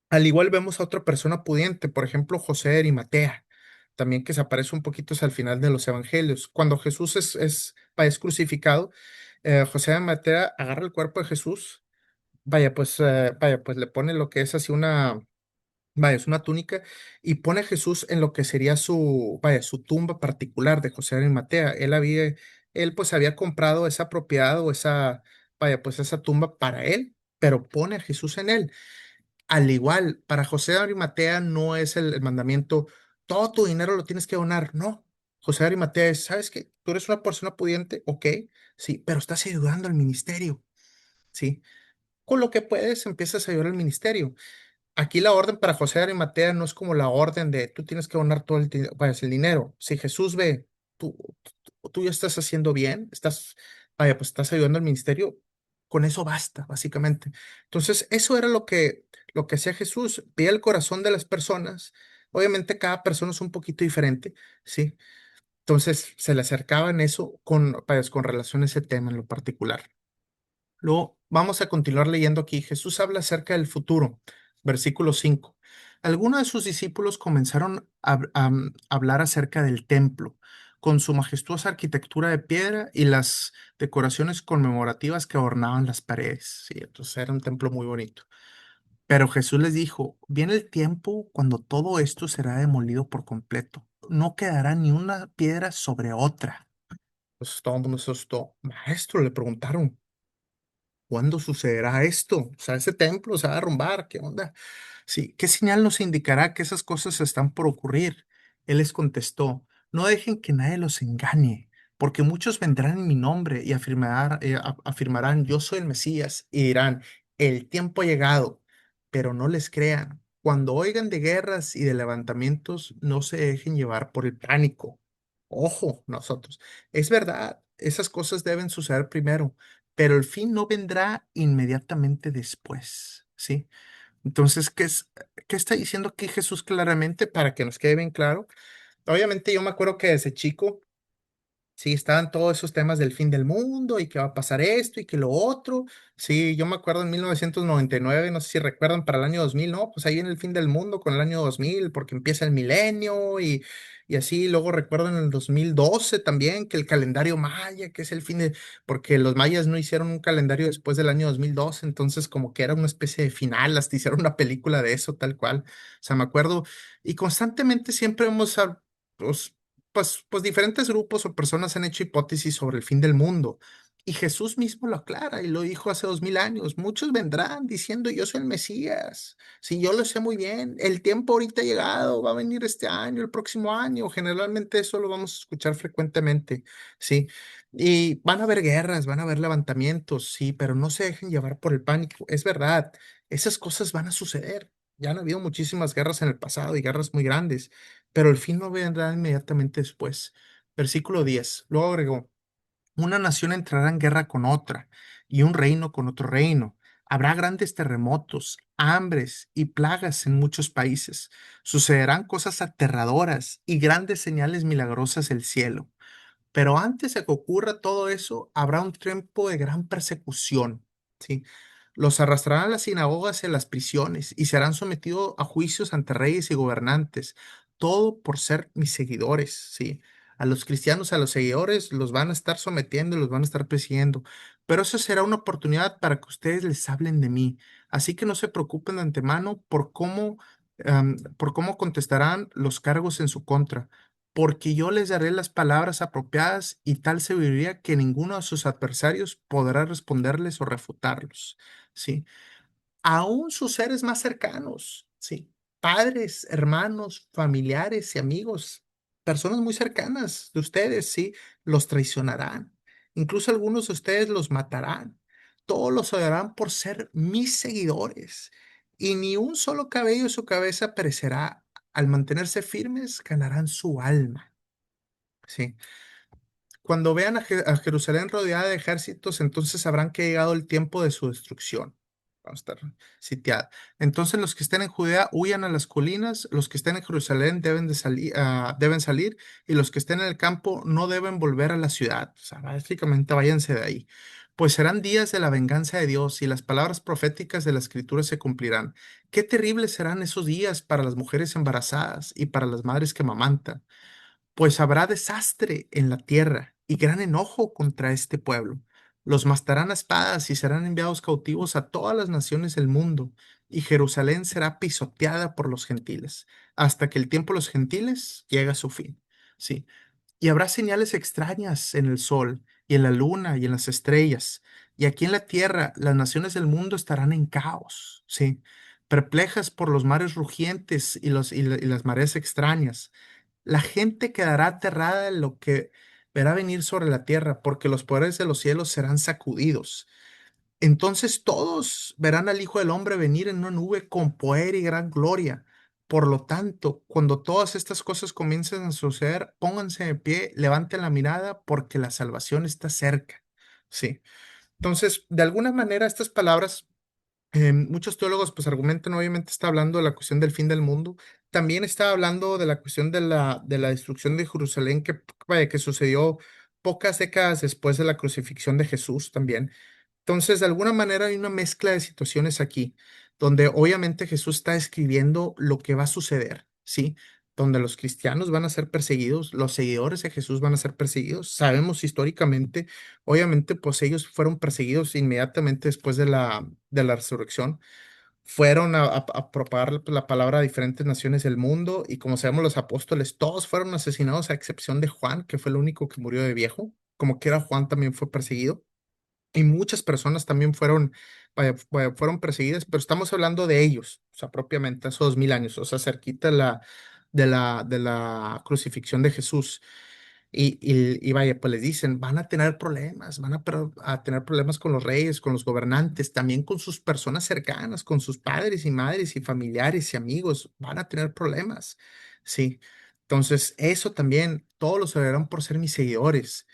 Al igual vemos a otra persona pudiente, por ejemplo, José de Arimatea, también que se aparece un poquito al final de los evangelios. Cuando Jesús es crucificado, José de Arimatea agarra el cuerpo de Jesús, vaya, pues le pone lo que es así vaya, es una túnica, y pone a Jesús en lo que sería su tumba particular de José de Arimatea. Él pues había comprado esa propiedad o pues esa tumba para él, pero pone a Jesús en él. Al igual, para José de Arimatea no es el mandamiento, todo tu dinero lo tienes que donar, no. José de Arimatea es, ¿sabes qué? Tú eres una persona pudiente, ok, sí, pero estás ayudando al ministerio, sí. Con lo que puedes, empiezas a ayudar al ministerio. Aquí la orden para José de Arimatea no es como la orden de tú tienes que donar todo el dinero. Si Jesús ve, tú, tú ya estás haciendo bien, pues estás ayudando al ministerio, con eso basta, básicamente. Entonces, eso era lo que hacía Jesús, veía el corazón de las personas. Obviamente cada persona es un poquito diferente, ¿sí? Entonces se le acercaba en eso con relación a ese tema en lo particular. Luego vamos a continuar leyendo aquí. Jesús habla acerca del futuro. Versículo 5. Algunos de sus discípulos comenzaron a hablar acerca del templo, con su majestuosa arquitectura de piedra y las decoraciones conmemorativas que adornaban las paredes. Sí, entonces era un templo muy bonito. Pero Jesús les dijo, viene el tiempo cuando todo esto será demolido por completo. No quedará ni una piedra sobre otra. Pues todo el mundo se asustó. Maestro, le preguntaron, ¿cuándo sucederá esto? O sea, ese templo se va a derrumbar, ¿qué onda? Sí, ¿qué señal nos indicará que esas cosas están por ocurrir? Él les contestó, no dejen que nadie los engañe, porque muchos vendrán en mi nombre y afirmarán, yo soy el Mesías, y dirán, el tiempo ha llegado, pero no les crean. Cuando oigan de guerras y de levantamientos, no se dejen llevar por el pánico. Ojo, nosotros. Es verdad, esas cosas deben suceder primero, pero el fin no vendrá inmediatamente después, ¿sí? Entonces, ¿qué está diciendo aquí Jesús claramente para que nos quede bien claro? Obviamente yo me acuerdo que desde chico, sí, estaban todos esos temas del fin del mundo y que va a pasar esto y que lo otro. Sí, yo me acuerdo en 1999, no sé si recuerdan, para el año 2000, ¿no? Pues ahí en el fin del mundo con el año 2000, porque empieza el milenio y así. Luego recuerdo en el 2012 también que el calendario maya, que es el fin de, porque los mayas no hicieron un calendario después del año 2012, entonces como que era una especie de final, hasta hicieron una película de eso, tal cual. O sea, me acuerdo, y constantemente siempre hemos, pues, pues diferentes grupos o personas han hecho hipótesis sobre el fin del mundo. Y Jesús mismo lo aclara y lo dijo hace 2000 años. Muchos vendrán diciendo, yo soy el Mesías. Si yo lo sé muy bien, el tiempo ahorita ha llegado, va a venir este año, el próximo año. Generalmente eso lo vamos a escuchar frecuentemente, ¿sí? Y van a haber guerras, van a haber levantamientos, sí, pero no se dejen llevar por el pánico. Es verdad, esas cosas van a suceder. Ya han habido muchísimas guerras en el pasado y guerras muy grandes, pero el fin no vendrá inmediatamente después. Versículo 10. Luego agregó, una nación entrará en guerra con otra y un reino con otro reino. Habrá grandes terremotos, hambres y plagas en muchos países. Sucederán cosas aterradoras y grandes señales milagrosas del cielo. Pero antes de que ocurra todo eso, habrá un tiempo de gran persecución, ¿sí? Los arrastrarán a las sinagogas y a las prisiones y serán sometidos a juicios ante reyes y gobernantes, todo por ser mis seguidores, ¿sí? A los cristianos, a los seguidores, los van a estar sometiendo y los van a estar persiguiendo. Pero eso será una oportunidad para que ustedes les hablen de mí. Así que no se preocupen de antemano por cómo contestarán los cargos en su contra porque yo les daré las palabras apropiadas y tal sabiduría que ninguno de sus adversarios podrá responderles o refutarlos. ¿Sí? Aún sus seres más cercanos, ¿sí? Padres, hermanos, familiares y amigos, personas muy cercanas de ustedes, ¿sí? Los traicionarán. Incluso algunos de ustedes los matarán. Todos los odiarán por ser mis seguidores. Y ni un solo cabello de su cabeza perecerá. Al mantenerse firmes, ganarán su alma. ¿Sí? Cuando vean a Jerusalén rodeada de ejércitos, entonces sabrán que ha llegado el tiempo de su destrucción. Vamos a estar sitiada. Entonces los que estén en Judea huyan a las colinas, los que estén en Jerusalén deben salir, y los que estén en el campo no deben volver a la ciudad. O sea, básicamente váyanse de ahí. Pues serán días de la venganza de Dios y las palabras proféticas de la Escritura se cumplirán. Qué terribles serán esos días para las mujeres embarazadas y para las madres que amamantan, pues habrá desastre en la tierra y gran enojo contra este pueblo. Los matarán a espadas y serán enviados cautivos a todas las naciones del mundo, y Jerusalén será pisoteada por los gentiles, hasta que el tiempo de los gentiles llegue a su fin. Sí. Y habrá señales extrañas en el sol y en la luna y en las estrellas. Y aquí en la tierra las naciones del mundo estarán en caos, ¿sí? Perplejas por los mares rugientes y las mareas extrañas. La gente quedará aterrada de lo que verá venir sobre la tierra, porque los poderes de los cielos serán sacudidos. Entonces todos verán al Hijo del Hombre venir en una nube con poder y gran gloria. Por lo tanto, cuando todas estas cosas comiencen a suceder, pónganse de pie, levanten la mirada, porque la salvación está cerca. Sí. Entonces, de alguna manera, estas palabras muchos teólogos pues argumentan, obviamente está hablando de la cuestión del fin del mundo, también está hablando de la cuestión de la destrucción de Jerusalén que sucedió pocas décadas después de la crucifixión de Jesús también. Entonces, de alguna manera hay una mezcla de situaciones aquí, donde obviamente Jesús está escribiendo lo que va a suceder, ¿sí? Donde los cristianos van a ser perseguidos, los seguidores de Jesús van a ser perseguidos. Sabemos históricamente, obviamente, pues ellos fueron perseguidos inmediatamente después de la resurrección. Fueron a propagar la palabra a diferentes naciones del mundo y como sabemos los apóstoles, todos fueron asesinados a excepción de Juan, que fue el único que murió de viejo. Como quiera, Juan también fue perseguido. Y muchas personas también fueron perseguidas, pero estamos hablando de ellos, o sea, propiamente hace 2000 años, o sea, cerquita de la crucifixión de Jesús. Y vaya, pues les dicen, van a tener problemas, a tener problemas con los reyes, con los gobernantes, también con sus personas cercanas, con sus padres y madres y familiares y amigos, van a tener problemas, sí. Entonces, eso también, todos los odiarán por ser mis seguidores.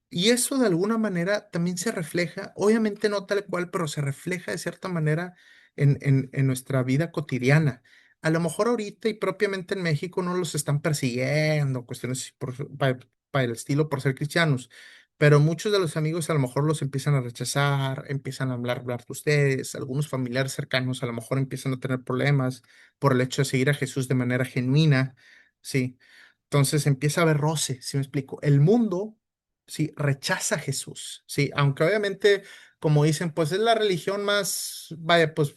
Y eso de alguna manera también se refleja, obviamente no tal cual, pero se refleja de cierta manera en nuestra vida cotidiana. A lo mejor ahorita y propiamente en México no los están persiguiendo, cuestiones para el estilo por ser cristianos, pero muchos de los amigos a lo mejor los empiezan a rechazar, empiezan a hablar de ustedes, algunos familiares cercanos a lo mejor empiezan a tener problemas por el hecho de seguir a Jesús de manera genuina, sí. Entonces empieza a haber roce, ¿sí me explico? El mundo, sí, rechaza a Jesús, sí, aunque obviamente, como dicen, pues es la religión más, vaya, pues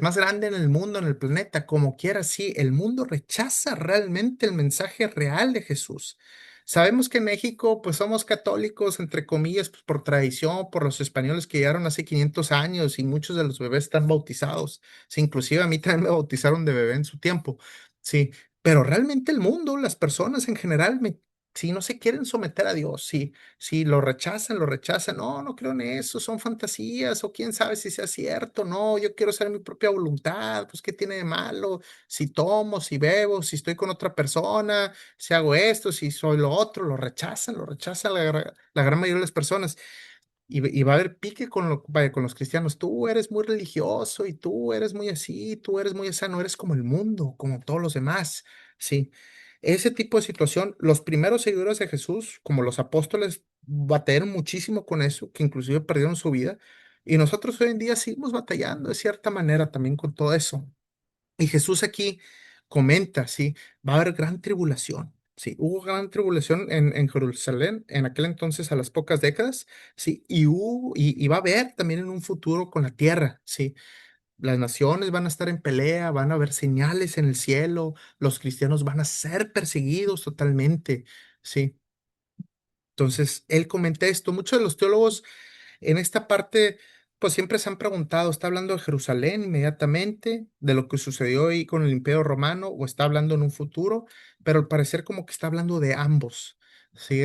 más grande en el mundo, en el planeta, como quiera, sí, el mundo rechaza realmente el mensaje real de Jesús. Sabemos que en México, pues somos católicos, entre comillas, pues por tradición, por los españoles que llegaron hace 500 años y muchos de los bebés están bautizados. Sí, inclusive a mí también me bautizaron de bebé en su tiempo. Sí, pero realmente el mundo, las personas en general, si no se quieren someter a Dios, si lo rechazan, no, no creo en eso, son fantasías, o quién sabe si sea cierto, no, yo quiero hacer mi propia voluntad, pues qué tiene de malo, si tomo, si bebo, si estoy con otra persona, si hago esto, si soy lo rechazan la gran mayoría de las personas. Y va a haber pique vaya, con los cristianos. Tú eres muy religioso y tú eres muy así, tú eres muy así, no eres como el mundo, como todos los demás. Sí, ese tipo de situación, los primeros seguidores de Jesús, como los apóstoles, batallaron muchísimo con eso, que inclusive perdieron su vida. Y nosotros hoy en día seguimos batallando de cierta manera también con todo eso. Y Jesús aquí comenta, sí, va a haber gran tribulación. Sí, hubo gran tribulación en Jerusalén en aquel entonces a las pocas décadas, sí, y va a haber también en un futuro con la tierra, sí. Las naciones van a estar en pelea, van a haber señales en el cielo, los cristianos van a ser perseguidos totalmente, sí. Entonces, él comenta esto. Muchos de los teólogos en esta parte, pues siempre se han preguntado, ¿está hablando de Jerusalén inmediatamente, de lo que sucedió ahí con el Imperio Romano, o está hablando en un futuro? Pero al parecer como que está hablando de ambos. Sí,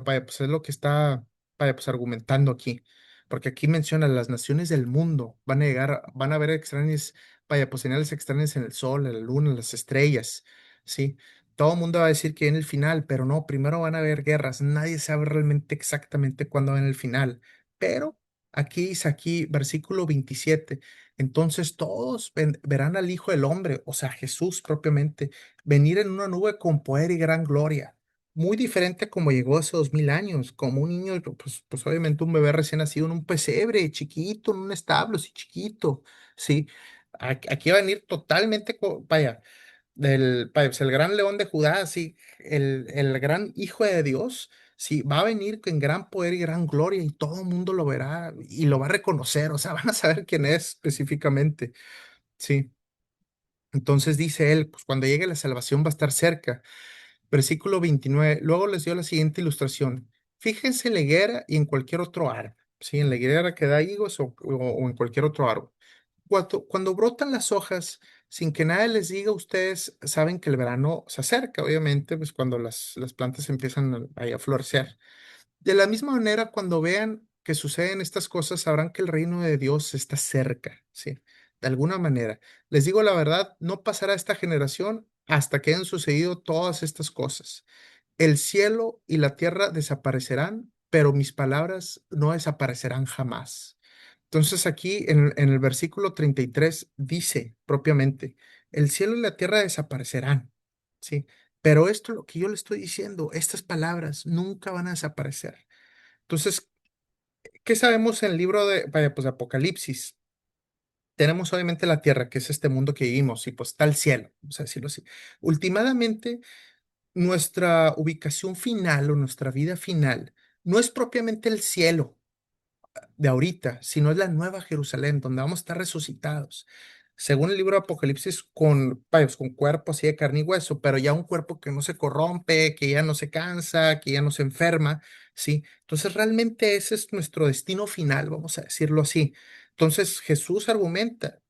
vaya, pues es lo que está, vaya, pues argumentando aquí. Porque aquí menciona las naciones del mundo, van a llegar, van a ver extrañas, vaya, pues señales extrañas en el sol, en la luna, en las estrellas, ¿sí? Todo el mundo va a decir que en el final, pero no, primero van a haber guerras, nadie sabe realmente exactamente cuándo va en el final. Pero aquí dice aquí, versículo 27, entonces todos verán al Hijo del Hombre, o sea, Jesús propiamente, venir en una nube con poder y gran gloria. Muy diferente a como llegó hace 2000 años, como un niño, pues obviamente un bebé recién nacido en un pesebre, chiquito, en un establo, sí, chiquito, sí. Aquí va a venir totalmente, vaya, pues, el gran león de Judá, sí, el gran hijo de Dios, sí, va a venir con gran poder y gran gloria y todo el mundo lo verá y lo va a reconocer, o sea, van a saber quién es específicamente, sí. Entonces dice él, pues cuando llegue la salvación va a estar cerca. Versículo 29. Luego les dio la siguiente ilustración. Fíjense en la higuera y en cualquier otro árbol, sí, en la higuera que da higos o en cualquier otro árbol. Cuando brotan las hojas, sin que nadie les diga, ustedes saben que el verano se acerca, obviamente, pues cuando las plantas empiezan a florecer. De la misma manera, cuando vean que suceden estas cosas, sabrán que el reino de Dios está cerca, ¿sí? De alguna manera. Les digo la verdad, no pasará esta generación hasta que hayan sucedido todas estas cosas. El cielo y la tierra desaparecerán, pero mis palabras no desaparecerán jamás. Entonces aquí en el versículo 33 dice propiamente, el cielo y la tierra desaparecerán, ¿sí? Pero esto, lo que yo le estoy diciendo, estas palabras nunca van a desaparecer. Entonces, ¿qué sabemos en el libro de, vaya, pues, de Apocalipsis? Tenemos obviamente la tierra, que es este mundo que vivimos, y pues está el cielo, vamos a decirlo así. Últimamente, nuestra ubicación final o nuestra vida final no es propiamente el cielo de ahorita, sino es la nueva Jerusalén, donde vamos a estar resucitados. Según el libro de Apocalipsis, con cuerpo así de carne y hueso, pero ya un cuerpo que no se corrompe, que ya no se cansa, que ya no se enferma, ¿sí? Entonces, realmente ese es nuestro destino final, vamos a decirlo así. Entonces, Jesús argumenta,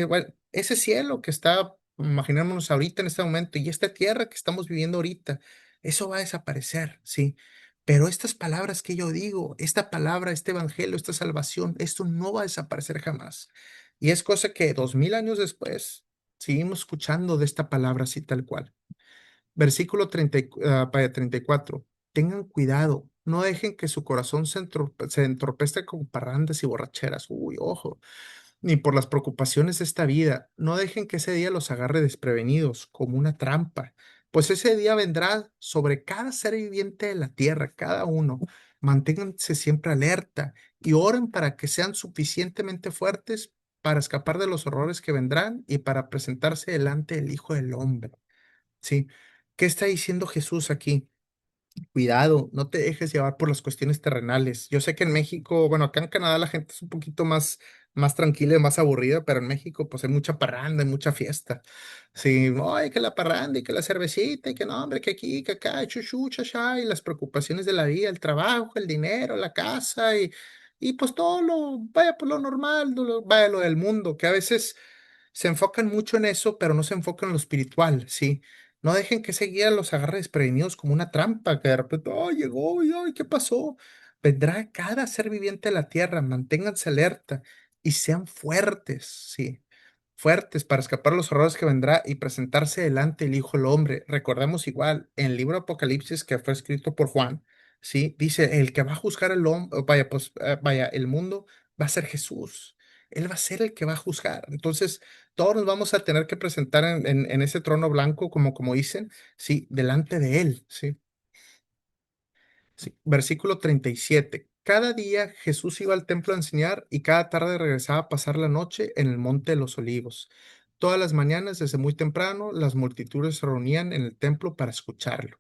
bueno, ese cielo que está, imaginémonos ahorita en este momento, y esta tierra que estamos viviendo ahorita, eso va a desaparecer, ¿sí? Pero estas palabras que yo digo, esta palabra, este evangelio, esta salvación, esto no va a desaparecer jamás. Y es cosa que 2000 años después seguimos escuchando de esta palabra así tal cual. Versículo 34. Tengan cuidado, no dejen que su corazón se entorpezca con parrandas y borracheras. Uy, ojo, ni por las preocupaciones de esta vida. No dejen que ese día los agarre desprevenidos como una trampa, pues ese día vendrá sobre cada ser viviente de la tierra, cada uno. Manténganse siempre alerta y oren para que sean suficientemente fuertes para escapar de los horrores que vendrán y para presentarse delante del Hijo del Hombre. ¿Sí? ¿Qué está diciendo Jesús aquí? Cuidado, no te dejes llevar por las cuestiones terrenales. Yo sé que en México, bueno, acá en Canadá la gente es un poquito más tranquila y más aburrida, pero en México pues hay mucha parranda, hay mucha fiesta. Sí, ay, que la parranda y que la cervecita y que no, hombre, que aquí, que acá, chuchu, chachá, y las preocupaciones de la vida, el trabajo, el dinero, la casa y pues todo lo, vaya, pues lo normal, vaya, lo del mundo, que a veces se enfocan mucho en eso, pero no se enfocan en lo espiritual, ¿sí? No dejen que ese guía los agarre desprevenidos como una trampa, que de repente, oh, llegó, y, ay, ¿qué pasó? Vendrá cada ser viviente de la tierra, manténganse alerta y sean fuertes, ¿sí? Fuertes para escapar los horrores que vendrá y presentarse delante el Hijo del Hombre. Recordemos igual, en el libro Apocalipsis que fue escrito por Juan, ¿sí? Dice, el que va a juzgar el hombre, vaya, pues, vaya, el mundo va a ser Jesús. Él va a ser el que va a juzgar. Entonces, todos nos vamos a tener que presentar en ese trono blanco, como dicen, sí, delante de Él, sí. Sí, versículo 37. Cada día Jesús iba al templo a enseñar y cada tarde regresaba a pasar la noche en el Monte de los Olivos. Todas las mañanas, desde muy temprano, las multitudes se reunían en el templo para escucharlo.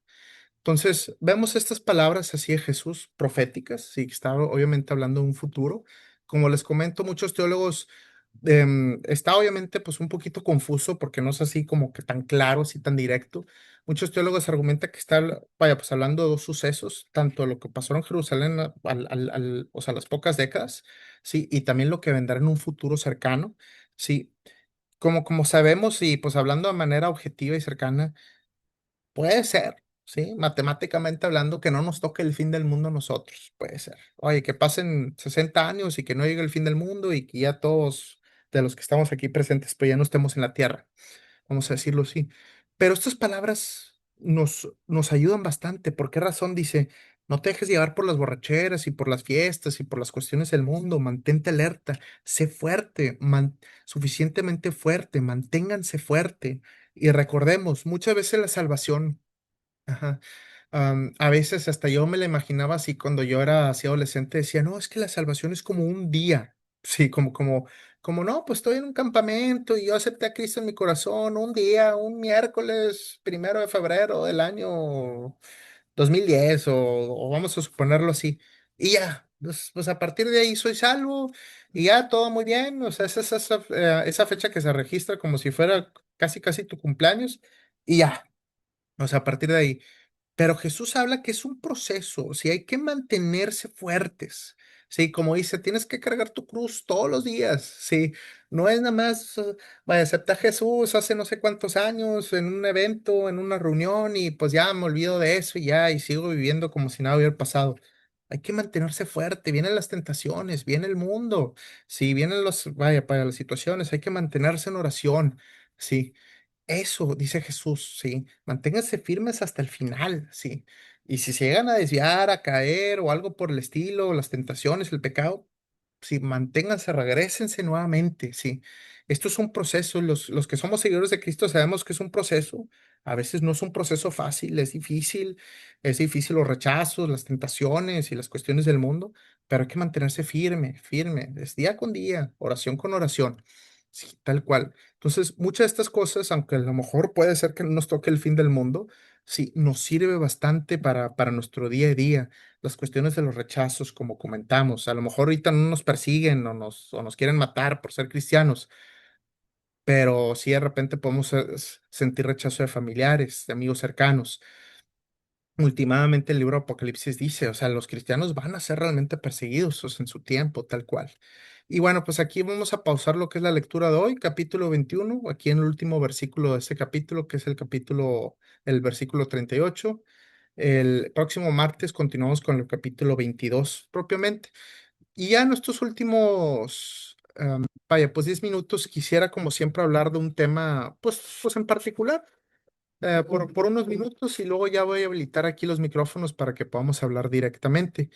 Entonces, vemos estas palabras así de Jesús, proféticas, sí, que está obviamente hablando de un futuro. Como les comento, muchos teólogos está obviamente pues un poquito confuso porque no es así como que tan claro, así tan directo. Muchos teólogos argumentan que está, vaya, pues hablando de dos sucesos, tanto lo que pasó en Jerusalén o sea, las pocas décadas, sí, y también lo que vendrá en un futuro cercano, sí. Como sabemos y pues hablando de manera objetiva y cercana, puede ser, ¿sí? Matemáticamente hablando, que no nos toque el fin del mundo a nosotros. Puede ser. Oye, que pasen 60 años y que no llegue el fin del mundo y que ya todos de los que estamos aquí presentes, pues ya no estemos en la tierra. Vamos a decirlo así. Pero estas palabras nos ayudan bastante. ¿Por qué razón? Dice, no te dejes llevar por las borracheras y por las fiestas y por las cuestiones del mundo. Mantente alerta, sé fuerte, suficientemente fuerte, manténganse fuerte. Y recordemos, muchas veces la salvación, ajá, a veces hasta yo me la imaginaba así cuando yo era así adolescente, decía, no, es que la salvación es como un día. Sí, como no, pues estoy en un campamento y yo acepté a Cristo en mi corazón un día, un miércoles 1 de febrero del año 2010 o vamos a suponerlo así. Y ya, pues a partir de ahí soy salvo y ya todo muy bien. O sea, esa fecha que se registra como si fuera casi, casi tu cumpleaños y ya. O sea, a partir de ahí. Pero Jesús habla que es un proceso, si hay que mantenerse fuertes, sí, como dice, tienes que cargar tu cruz todos los días, sí, no es nada más, vaya, acepté a Jesús hace no sé cuántos años en un evento, en una reunión y pues ya me olvido de eso y ya, y sigo viviendo como si nada hubiera pasado. Hay que mantenerse fuerte, vienen las tentaciones, viene el mundo, sí, vienen vaya, para las situaciones, hay que mantenerse en oración, sí. Eso, dice Jesús, sí. Manténganse firmes hasta el final, sí. Y si se llegan a desviar, a caer o algo por el estilo, las tentaciones, el pecado, sí, manténganse, regrésense nuevamente, sí. Esto es un proceso. Los que somos seguidores de Cristo sabemos que es un proceso. A veces no es un proceso fácil, es difícil los rechazos, las tentaciones y las cuestiones del mundo, pero hay que mantenerse firme, firme, es día con día, oración con oración. Sí, tal cual. Entonces, muchas de estas cosas, aunque a lo mejor puede ser que no nos toque el fin del mundo, sí, nos sirve bastante para nuestro día a día. Las cuestiones de los rechazos, como comentamos, a lo mejor ahorita no nos persiguen o nos quieren matar por ser cristianos, pero sí de repente podemos sentir rechazo de familiares, de amigos cercanos. Últimamente el libro Apocalipsis dice, o sea, los cristianos van a ser realmente perseguidos, o sea, en su tiempo, tal cual. Y bueno, pues aquí vamos a pausar lo que es la lectura de hoy, capítulo 21 aquí en el último versículo de este capítulo, que es el versículo 38. El próximo martes continuamos con el capítulo 22 propiamente. Y ya en estos últimos, vaya, pues 10 minutos quisiera como siempre hablar de un tema, pues en particular, por unos minutos y luego ya voy a habilitar aquí los micrófonos para que podamos hablar directamente.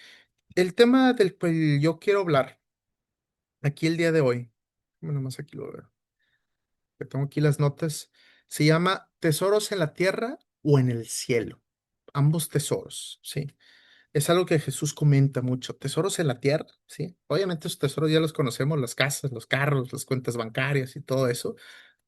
El tema del que yo quiero hablar aquí el día de hoy, bueno, más aquí lo veo, que tengo aquí las notas, se llama Tesoros en la tierra o en el cielo. Ambos tesoros, sí. Es algo que Jesús comenta mucho. Tesoros en la tierra, sí. Obviamente esos tesoros ya los conocemos, las casas, los carros, las cuentas bancarias y todo eso,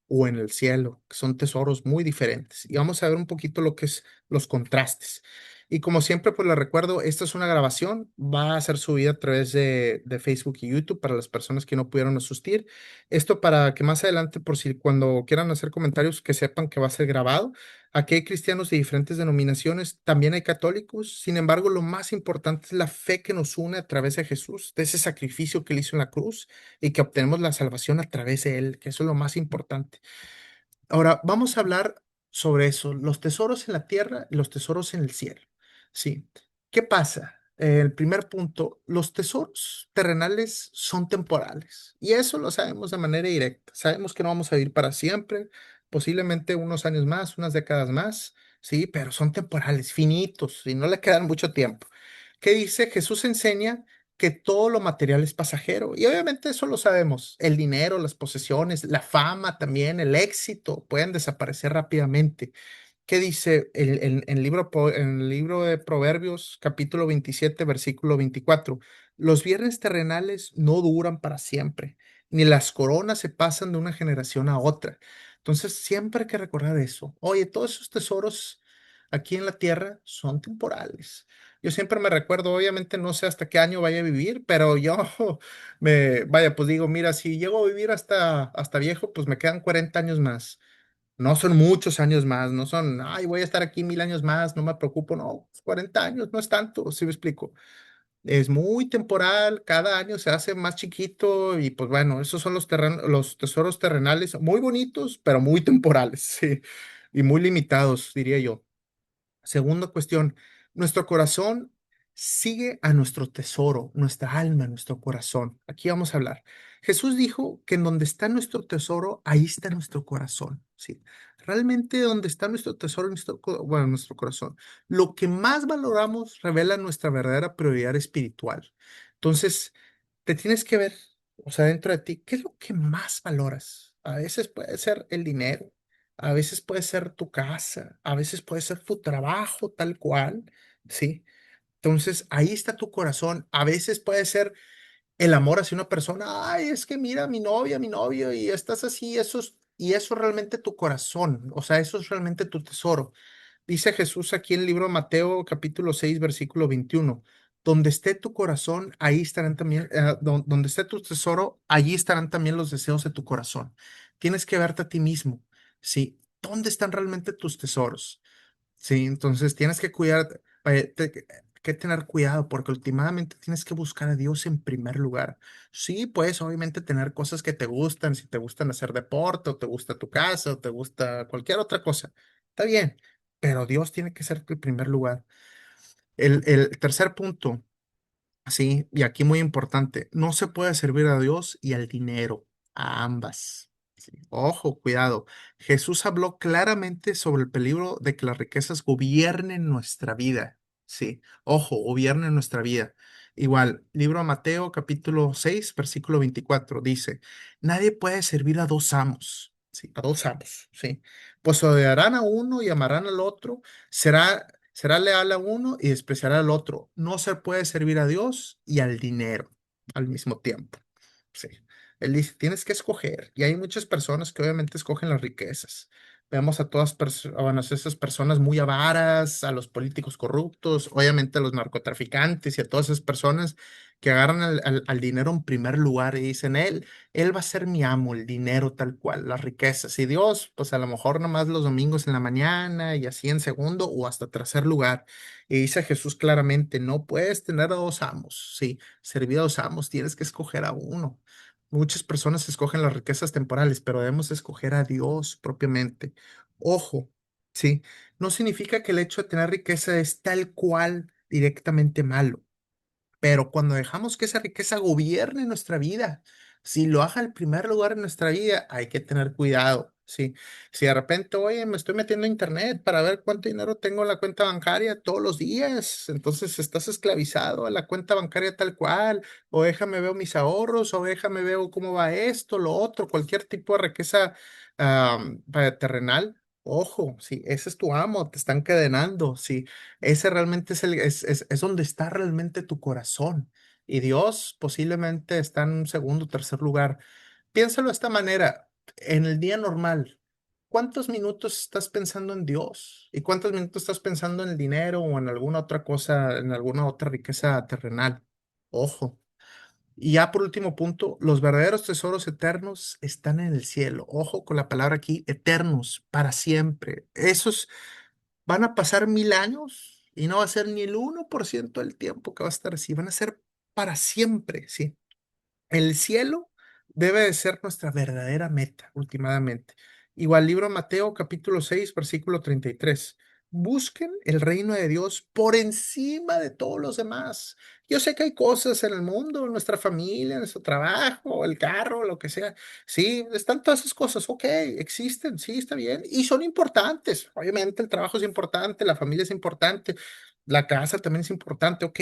o en el cielo, que son tesoros muy diferentes. Y vamos a ver un poquito lo que es los contrastes. Y como siempre, pues les recuerdo, esta es una grabación, va a ser subida a través de Facebook y YouTube para las personas que no pudieron asistir. Esto para que más adelante, por si cuando quieran hacer comentarios, que sepan que va a ser grabado. Aquí hay cristianos de diferentes denominaciones, también hay católicos. Sin embargo, lo más importante es la fe que nos une a través de Jesús, de ese sacrificio que él hizo en la cruz y que obtenemos la salvación a través de él, que eso es lo más importante. Ahora, vamos a hablar sobre eso, los tesoros en la tierra y los tesoros en el cielo. Sí. ¿Qué pasa? El primer punto, los tesoros terrenales son temporales y eso lo sabemos de manera directa. Sabemos que no vamos a vivir para siempre, posiblemente unos años más, unas décadas más, sí, pero son temporales, finitos y no le quedan mucho tiempo. ¿Qué dice? Jesús enseña que todo lo material es pasajero. Y obviamente eso lo sabemos. El dinero, las posesiones, la fama también, el éxito pueden desaparecer rápidamente. ¿Qué dice en el libro de Proverbios, capítulo 27 versículo 24? Los bienes terrenales no duran para siempre, ni las coronas se pasan de una generación a otra. Entonces, siempre hay que recordar eso. Oye, todos esos tesoros aquí en la tierra son temporales. Yo siempre me recuerdo, obviamente no sé hasta qué año vaya a vivir, pero yo vaya, pues digo, mira, si llego a vivir hasta viejo, pues me quedan 40 años más. No son muchos años más, no son, ay, voy a estar aquí 1000 años más, no me preocupo, no, 40 años no es tanto, ¿sí me explico? Es muy temporal, cada año se hace más chiquito y pues bueno, esos son los tesoros terrenales, muy bonitos, pero muy temporales, sí, y muy limitados, diría yo. Segunda cuestión, nuestro corazón sigue a nuestro tesoro, nuestra alma, nuestro corazón. Aquí vamos a hablar. Jesús dijo que en donde está nuestro tesoro, ahí está nuestro corazón. Sí, realmente donde está nuestro tesoro, bueno, nuestro corazón. Lo que más valoramos revela nuestra verdadera prioridad espiritual. Entonces, te tienes que ver, o sea, dentro de ti, ¿qué es lo que más valoras? A veces puede ser el dinero, a veces puede ser tu casa, a veces puede ser tu trabajo tal cual, ¿sí? Entonces, ahí está tu corazón. A veces puede ser el amor hacia una persona. Ay, es que mira, mi novia, mi novio, y estás así, y eso es realmente tu corazón. O sea, eso es realmente tu tesoro. Dice Jesús aquí en el libro de Mateo, capítulo 6 versículo 21. Donde esté tu corazón, ahí estarán también, donde esté tu tesoro, allí estarán también los deseos de tu corazón. Tienes que verte a ti mismo, ¿sí? ¿Dónde están realmente tus tesoros? Sí, entonces tienes que cuidar, que tener cuidado porque últimamente tienes que buscar a Dios en primer lugar. Sí, puedes obviamente tener cosas que te gustan, si te gustan hacer deporte o te gusta tu casa o te gusta cualquier otra cosa, está bien, pero Dios tiene que ser el primer lugar. El tercer punto. Sí, y aquí muy importante, no se puede servir a Dios y al dinero, a ambas. Sí, ojo, cuidado. Jesús habló claramente sobre el peligro de que las riquezas gobiernen nuestra vida. Sí, ojo, gobiernen nuestra vida. Igual, libro de Mateo, capítulo 6 versículo 24 dice, nadie puede servir a dos amos. Sí, a dos amos, sí. Pues odiarán a uno y amarán al otro. Será leal a uno y despreciará al otro. No se puede servir a Dios y al dinero al mismo tiempo. Sí. Él dice, tienes que escoger. Y hay muchas personas que obviamente escogen las riquezas. Vemos a bueno, a esas personas muy avaras, a los políticos corruptos, obviamente a los narcotraficantes y a todas esas personas que agarran al dinero en primer lugar y dicen, él va a ser mi amo, el dinero tal cual, las riquezas. Y Dios, pues a lo mejor nomás los domingos en la mañana y así en segundo o hasta tercer lugar. Y dice Jesús claramente, no puedes tener a dos amos. Sí, servir a dos amos, tienes que escoger a uno. Muchas personas escogen las riquezas temporales, pero debemos escoger a Dios propiamente. Ojo. ¿sí? No significa que el hecho de tener riqueza es tal cual directamente malo. Pero cuando dejamos que esa riqueza gobierne nuestra vida, si lo haga el primer lugar en nuestra vida, hay que tener cuidado, ¿sí? Si de repente, oye, me estoy metiendo a internet para ver cuánto dinero tengo en la cuenta bancaria todos los días, entonces estás esclavizado a la cuenta bancaria tal cual, o déjame veo mis ahorros, o déjame veo cómo va esto, lo otro, cualquier tipo de riqueza terrenal. Ojo, sí, ese es tu amo, te están encadenando, sí, ese realmente es donde está realmente tu corazón. Y Dios posiblemente está en un segundo o tercer lugar. Piénsalo de esta manera, en el día normal, ¿cuántos minutos estás pensando en Dios? ¿Y cuántos minutos estás pensando en el dinero o en alguna otra cosa, en alguna otra riqueza terrenal? Ojo. Y ya por último punto, los verdaderos tesoros eternos están en el cielo. Ojo con la palabra aquí, eternos, para siempre. Esos van a pasar 1000 años y no va a ser ni el 1% del tiempo que va a estar así, van a ser para siempre, ¿sí? El cielo debe de ser nuestra verdadera meta, últimamente. Igual libro de Mateo, capítulo 6 versículo 33. Busquen el reino de Dios por encima de todos los demás. Yo sé que hay cosas en el mundo, en nuestra familia, en nuestro trabajo, el carro, lo que sea. Sí, están todas esas cosas. Ok, existen, sí, está bien. Y son importantes. Obviamente el trabajo es importante, la familia es importante, la casa también es importante, ok,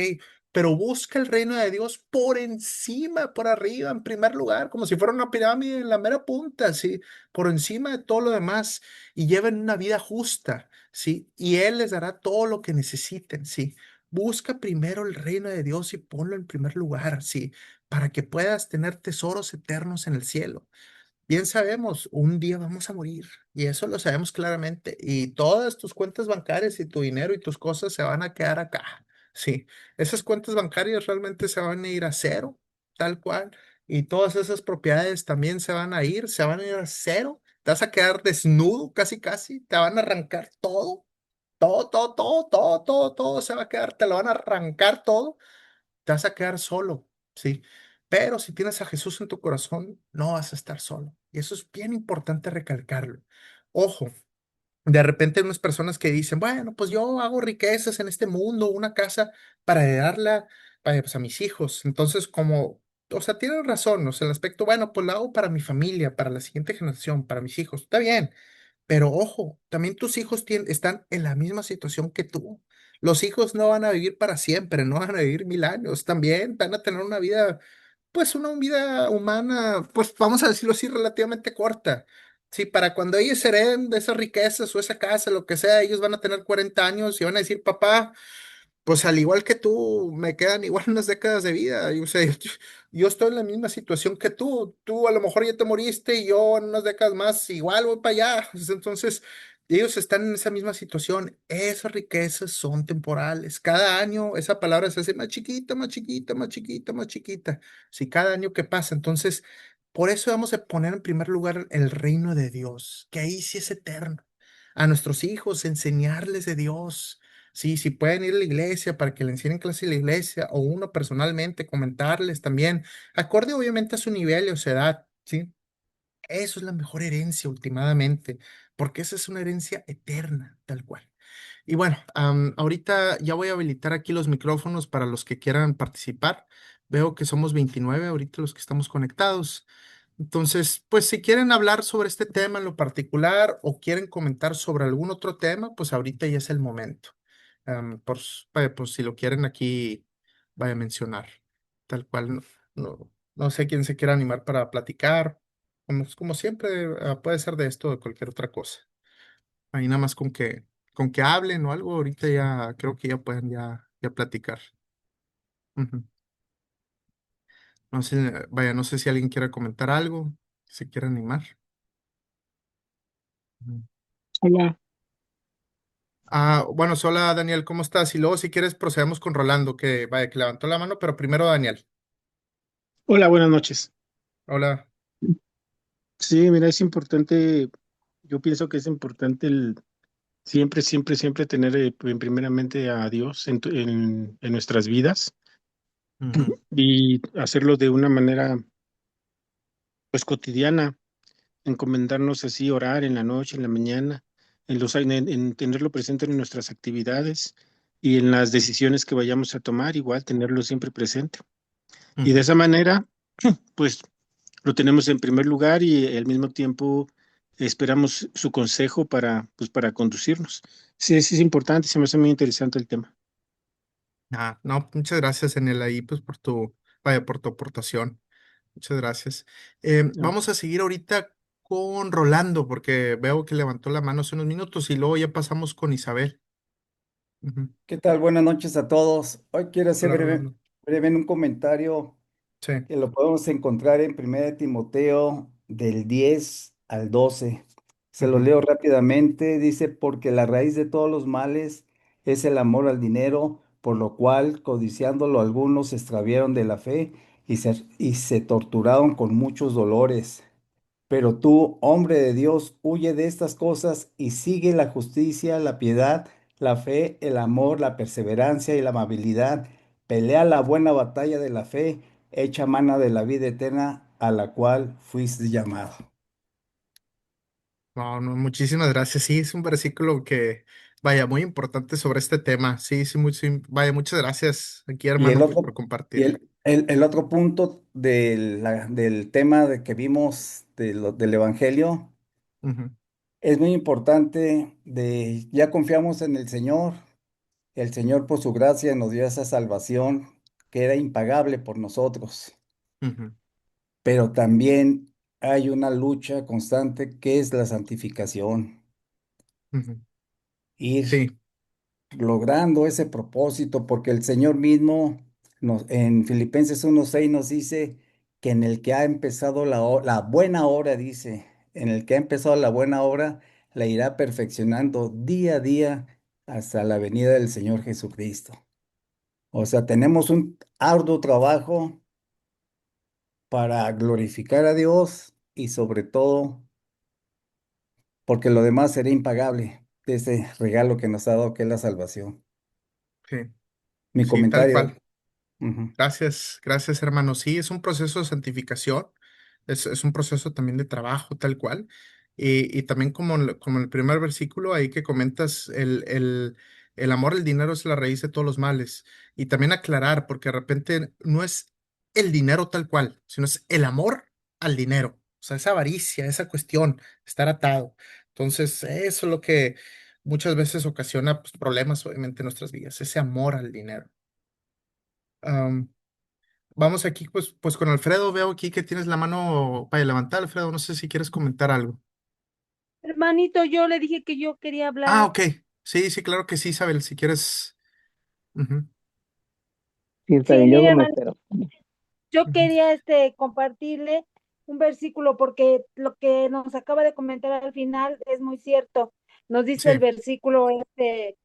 pero busca el reino de Dios por encima, por arriba, en primer lugar, como si fuera una pirámide en la mera punta, ¿sí? Por encima de todo lo demás y lleven una vida justa, ¿sí? Y Él les dará todo lo que necesiten, ¿sí? Busca primero el reino de Dios y ponlo en primer lugar, ¿sí? Para que puedas tener tesoros eternos en el cielo. Bien sabemos, un día vamos a morir y eso lo sabemos claramente y todas tus cuentas bancarias y tu dinero y tus cosas se van a quedar acá. Sí, esas cuentas bancarias realmente se van a ir a cero, tal cual, y todas esas propiedades también se van a ir a cero. Te vas a quedar desnudo casi casi, te van a arrancar todo, todo se va a quedar, te lo van a arrancar todo, te vas a quedar solo, ¿sí? Pero si tienes a Jesús en tu corazón, no vas a estar solo. Y eso es bien importante recalcarlo. Ojo, de repente hay unas personas que dicen, bueno, pues yo hago riquezas en este mundo, una casa para heredarla pues, a mis hijos. Entonces, como, o sea, tienen razón, o sea, el aspecto, bueno, pues lo hago para mi familia, para la siguiente generación, para mis hijos. Está bien, pero ojo, también tus hijos están en la misma situación que tú. Los hijos no van a vivir para siempre, no van a vivir 1000 años. También van a tener una vida, pues una vida humana, pues vamos a decirlo así, relativamente corta. Sí, para cuando ellos hereden de esas riquezas o esa casa, lo que sea, ellos van a tener 40 años y van a decir, papá, pues al igual que tú, me quedan igual unas décadas de vida. Y, o sea, yo estoy en la misma situación que tú. Tú a lo mejor ya te moriste y yo en unas décadas más igual voy para allá. Entonces, ellos están en esa misma situación. Esas riquezas son temporales. Cada año esa palabra se hace más chiquita, más chiquita, más chiquita, más chiquita. Si cada año que pasa, entonces, por eso vamos a poner en primer lugar el reino de Dios, que ahí sí es eterno. A nuestros hijos, enseñarles de Dios. Sí, si pueden ir a la iglesia para que le enseñen clase en la iglesia o uno personalmente comentarles también, acorde obviamente a su nivel o su edad, ¿sí? Eso es la mejor herencia últimamente, porque esa es una herencia eterna, tal cual. Y bueno, ahorita ya voy a habilitar aquí los micrófonos para los que quieran participar. Veo que somos 29 ahorita los que estamos conectados. Entonces, pues si quieren hablar sobre este tema en lo particular o quieren comentar sobre algún otro tema, pues ahorita ya es el momento. Pues si lo quieren aquí, vaya a mencionar. Tal cual, no sé quién se quiera animar para platicar. Como siempre, puede ser de esto o de cualquier otra cosa. Ahí nada más con que hablen o algo, ahorita ya creo que ya pueden ya platicar. Ujú. No sé, vaya, no sé si alguien quiera comentar algo, si quiere animar. Ujú. Hola, Bueno, hola Daniel, ¿cómo estás? Y luego si quieres procedemos con Rolando, que vaya, que levantó la mano, pero primero Daniel. hola, buenas noches. Hola. Sí, mira, es importante, yo pienso que es importante el siempre tener primeramente a Dios en nuestras vidas Ujú, y hacerlo de una manera pues cotidiana, encomendarnos así, orar en la noche, en la mañana, en tenerlo presente en nuestras actividades y en las decisiones que vayamos a tomar, igual tenerlo siempre presente. Y de Ujú. esa manera, pues lo tenemos en primer lugar y al mismo tiempo esperamos su consejo para, pues, para conducirnos. Sí, sí es importante, se me hace muy interesante el tema. Ah, no, muchas gracias, Enel, ahí pues vaya, por tu aportación. Muchas gracias. No. Vamos a seguir ahorita con Rolando, porque veo que levantó la mano hace unos minutos y luego ya pasamos con Isabel. Ujú. ¿Qué tal? Buenas noches a todos. Hoy quiero hacer Hola, Rolando. breve en un comentario Sí. que lo podemos encontrar en 1 Timoteo del 10 al 12. Se lo Ujú. leo rápidamente. Dice, porque la raíz de todos los males es el amor al dinero, por lo cual, codiciándolo, algunos se extraviaron de la fe y se torturaron con muchos dolores. Pero tú, hombre de Dios, huye de estas cosas y sigue la justicia, la piedad, la fe, el amor, la perseverancia y la amabilidad. Pelea la buena batalla de la fe, echa mano de la vida eterna a la cual fuiste llamado. No, no, muchísimas gracias. Sí, es un versículo que, vaya, muy importante sobre este tema. Sí, sí, sí, vaya, muchas gracias aquí, Y el hermano, pues por otro, y compartir. el otro punto del tema que vimos del Evangelio Ujú. es muy importante ya confiamos en el Señor por su gracia nos dio esa salvación que era impagable por nosotros, Ujú. pero también hay una lucha constante que es la santificación, Ujú. ir Sí. logrando ese propósito, porque el Señor mismo en Filipenses 1:6 nos dice que en el que ha empezado la buena obra, dice, en el que ha empezado la buena obra, la irá perfeccionando día a día hasta la venida del Señor Jesucristo. O sea, tenemos un arduo trabajo para glorificar a Dios y sobre todo porque lo demás será impagable de ese regalo que nos ha dado que es la salvación. Sí, Mi sí, tal comentario. cual. Ujú. Gracias, gracias, hermano. Sí, es un proceso de santificación, es un proceso también de trabajo, tal cual. Y también como en el primer versículo, ahí que comentas, el amor al dinero es la raíz de todos los males. Y también aclarar, porque de repente no es el dinero tal cual, sino es el amor al dinero. O sea, esa avaricia, esa cuestión, estar atado. Entonces, eso es lo que muchas veces ocasiona pues, problemas, obviamente, en nuestras vidas, ese amor al dinero. Vamos aquí, pues con Alfredo, veo aquí que tienes la mano para levantar, Alfredo, no sé si quieres comentar algo. Hermanito, yo le dije que yo quería Ah, hablar. ok. Sí, sí, claro que sí, Isabel, si quieres. Ujú. Sí, está Sí, bien, yo mire, no me hermano, espero. yo Ujú. quería compartirle un versículo porque lo que nos acaba de comentar al final es muy cierto. Nos dice Sí. el versículo que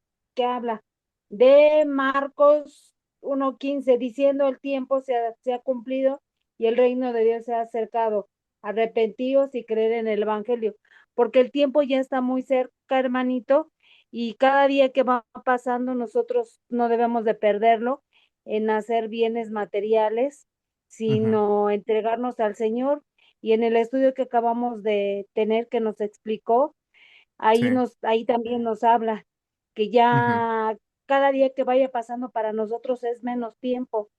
habla de Marcos 1:15 diciendo el tiempo se ha cumplido y el reino de Dios se ha acercado. Arrepentíos y creer en el Evangelio, porque el tiempo ya está muy cerca, hermanito, y cada día que va pasando nosotros no debemos de perderlo en hacer bienes materiales, Ujú. sino entregarnos al Señor. Y en el estudio que acabamos de tener que nos explicó, Sí. ahí también nos habla que Ujú. ya cada día que vaya pasando para nosotros es menos tiempo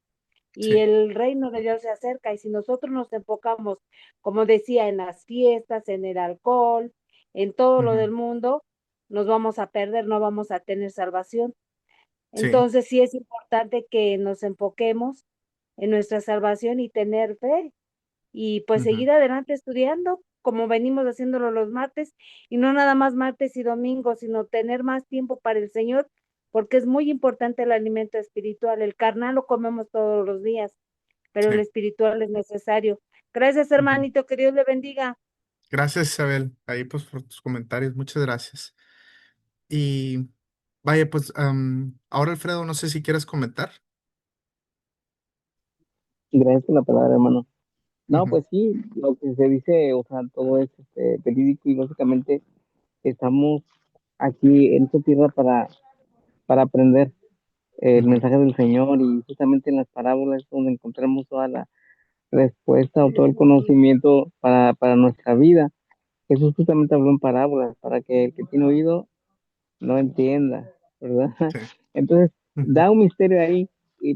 y Sí. el reino de Dios se acerca. Y si nosotros nos enfocamos, como decía, en las fiestas, en el alcohol, en todo lo Ujú. del mundo, nos vamos a perder, no vamos a tener salvación. Sí. Entonces sí es importante que nos enfoquemos en nuestra salvación y tener fe y pues Ujú. seguir adelante estudiando como venimos haciéndolo los martes y no nada más martes y domingos, sino tener más tiempo para el Señor, porque es muy importante el alimento espiritual. El carnal lo comemos todos los días, pero Sí. el espiritual es necesario. Gracias, Ujú. hermanito, que Dios le bendiga. Gracias, Isabel, ahí pues por tus comentarios, muchas gracias. Y vaya, pues ahora, Alfredo, no sé si quieres comentar. Gracias por la palabra, hermano. No, Ujú. pues sí, lo que se dice, o sea, todo es verídico y básicamente estamos aquí en esta tierra para aprender el Ujú. mensaje del Señor y justamente en las parábolas es donde encontramos toda la respuesta o todo el conocimiento para nuestra vida. Jesús justamente habló en parábolas para que el que tiene oído no entienda, ¿verdad? Sí. Entonces, Ujú, da un misterio ahí,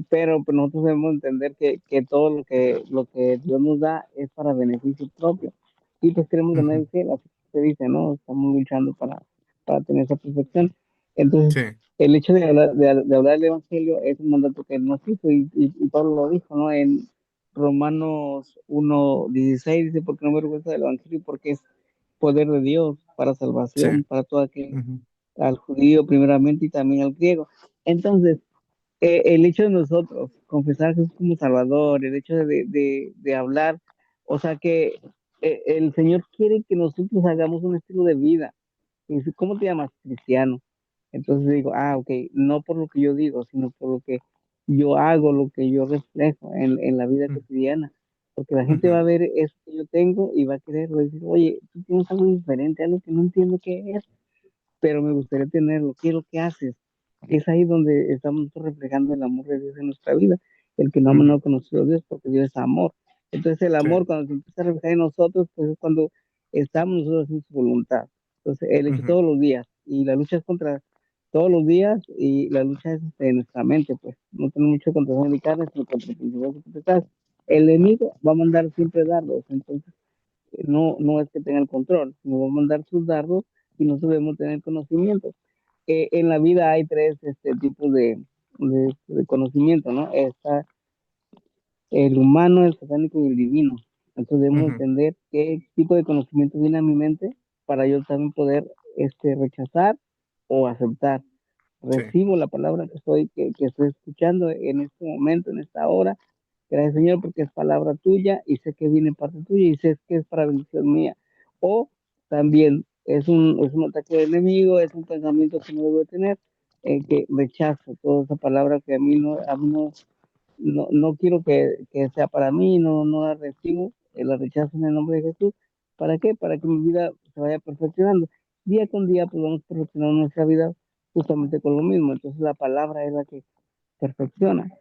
pero pues nosotros debemos entender que todo lo que Dios nos da es para beneficio propio. Y pues queremos ganar ujú. el cielo, así que se dice, ¿no? Estamos luchando para tener esa perfección. Entonces, Sí. el hecho de hablar del Evangelio es un mandato que Él nos hizo y Pablo lo dijo, ¿no? En Romanos 1:16 dice, porque no me avergüenza del Evangelio, porque es poder de Dios para Sí. salvación, para todo aquel, Ujú, al judío primeramente y también al griego. Entonces, el hecho de nosotros confesar a Jesús como Salvador, el hecho de hablar, o sea que el Señor quiere que nosotros hagamos un estilo de vida. Y dice, ¿cómo te llamas? Cristiano. Entonces digo, ok, no por lo que yo digo, sino por lo que yo hago, lo que yo reflejo en la vida ujú, cotidiana. Porque la gente va a ujú, ver eso que yo tengo y va a querer decir, oye, tú tienes algo diferente, algo que no entiendo qué es, pero me gustaría tenerlo. ¿Qué es lo que haces? Es ahí donde estamos reflejando el amor de Dios en nuestra vida. El que no ama no ujú. ha conocido a Dios porque Dios es amor. Entonces el Sí. amor cuando se empieza a reflejar en nosotros, pues es cuando estamos nosotros en su voluntad. Entonces el hecho Ujú, todos los días y la lucha es contra todos los días y la lucha es en nuestra mente, pues no tenemos mucho contra mi carne, sino contra el principio que estás. El enemigo va a mandar siempre dardos, entonces no es que tenga el control, sino va a mandar sus dardos y nosotros debemos tener conocimiento. En la vida hay tres tipos de conocimiento, ¿no? Está el humano, el satánico y el divino. Entonces debemos ujú. entender qué tipo de conocimiento viene a mi mente para yo también poder rechazar o aceptar. Sí. Recibo la palabra que estoy escuchando en este momento, en esta hora. Gracias, Señor, porque es palabra tuya y sé que viene parte tuya y sé que es para bendición mía. O también es un ataque del enemigo, es un pensamiento que no debo tener, que rechazo toda esa palabra que a mí no quiero que sea para mí, no la recibo, la rechazo en el nombre de Jesús. ¿Para qué? Para que mi vida se vaya perfeccionando. Día con día, pues vamos perfeccionando nuestra vida justamente con lo mismo. Entonces la palabra es la que perfecciona.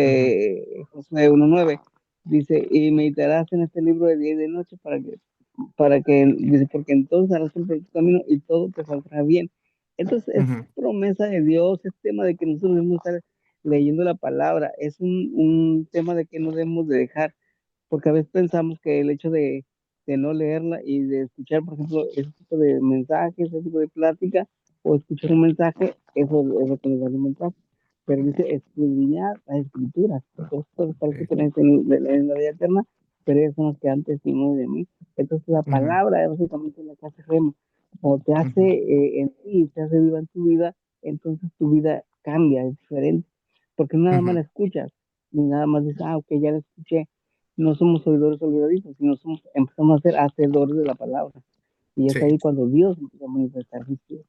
Ujú, Dice Josué 1:9, dice, y meditarás en este libro de día y de noche dice, porque entonces harás siempre tu camino y todo te saldrá bien. Entonces es ujú, promesa de Dios, es tema de que nosotros debemos estar leyendo la palabra, es un tema de que no debemos de dejar, porque a veces pensamos que el hecho de no leerla y de escuchar, por ejemplo, ese tipo de mensajes, ese tipo de plática, o escuchar un mensaje, eso es lo que nos da el mensaje. Pero dice escudriñar las escrituras, porque esto parece sí. que en la vida eterna, pero ellos son los que han testimonio de mí. Entonces la Ujú, palabra es básicamente la que hace rema, o te hace ujú, en ti, te hace viva en tu vida, entonces tu vida cambia, es diferente, porque no nada más ujú. la escuchas, ni nada más dices, ok, ya la escuché, no somos oidores olvidadizos, sino empezamos a ser hacedores de la palabra. Y es Sí. ahí cuando Dios empieza a manifestar su Espíritu.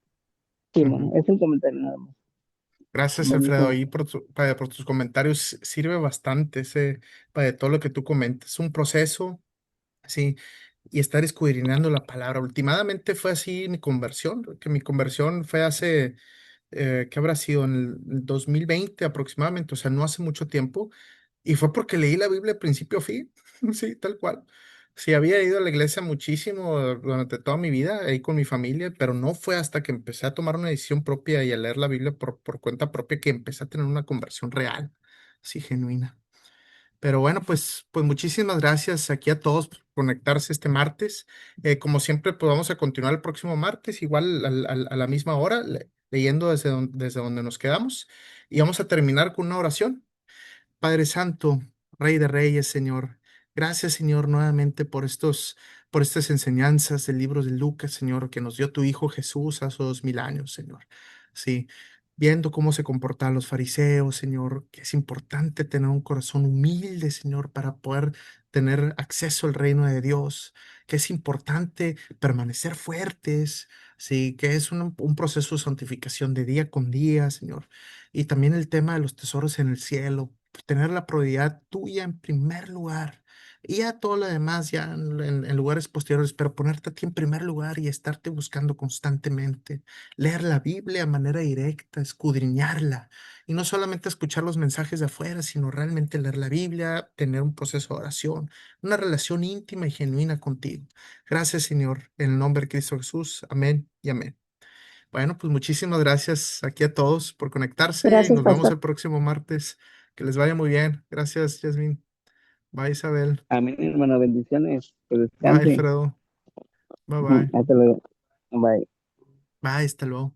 Sí, Ujú. hermano, es un comentario nada más. Gracias, Alfredo. Bendiciones. Y por tus comentarios sirve bastante para todo lo que tú comentas. Es un proceso, sí, y estar escudriñando la palabra. Últimamente fue así mi conversión, que mi conversión fue hace, ¿qué habrá sido? En el 2020 aproximadamente, o sea, no hace mucho tiempo. Y fue porque leí la Biblia de principio a fin, sí, tal cual. Sí, había ido a la iglesia muchísimo durante toda mi vida, ahí con mi familia, pero no fue hasta que empecé a tomar una decisión propia y a leer la Biblia por cuenta propia que empecé a tener una conversión real, sí, genuina. Pero bueno, pues muchísimas gracias aquí a todos por conectarse este martes. Como siempre, pues vamos a continuar el próximo martes, igual a la misma hora, leyendo desde donde nos quedamos. Y vamos a terminar con una oración. Padre Santo, Rey de Reyes, Señor. Gracias, Señor, nuevamente por estas enseñanzas del libro de Lucas, Señor, que nos dio tu Hijo Jesús hace 2000 años, Señor. Sí, viendo cómo se comportaban los fariseos, Señor, que es importante tener un corazón humilde, Señor, para poder tener acceso al reino de Dios, que es importante permanecer fuertes, sí, que es un proceso de santificación de día con día, Señor. Y también el tema de los tesoros en el cielo, tener la prioridad tuya en primer lugar Y ya todo lo demás, ya en lugares posteriores, pero ponerte a ti en primer lugar y estarte buscando constantemente, leer la Biblia de manera directa, escudriñarla, y no solamente escuchar los mensajes de afuera, sino realmente leer la Biblia, tener un proceso de oración, una relación íntima y genuina contigo. Gracias, Señor, en el nombre de Cristo Jesús. Amén y amén. Bueno, pues muchísimas gracias aquí a todos por conectarse y Gracias, nos vemos pastor. el próximo martes. Que les vaya muy bien. Gracias, Yasmin. Bye, Isabel. Amén, hermano, bendiciones, que Bye, descanse. Alfredo. Bye, bye. Hasta luego. Bye. Bye, hasta luego.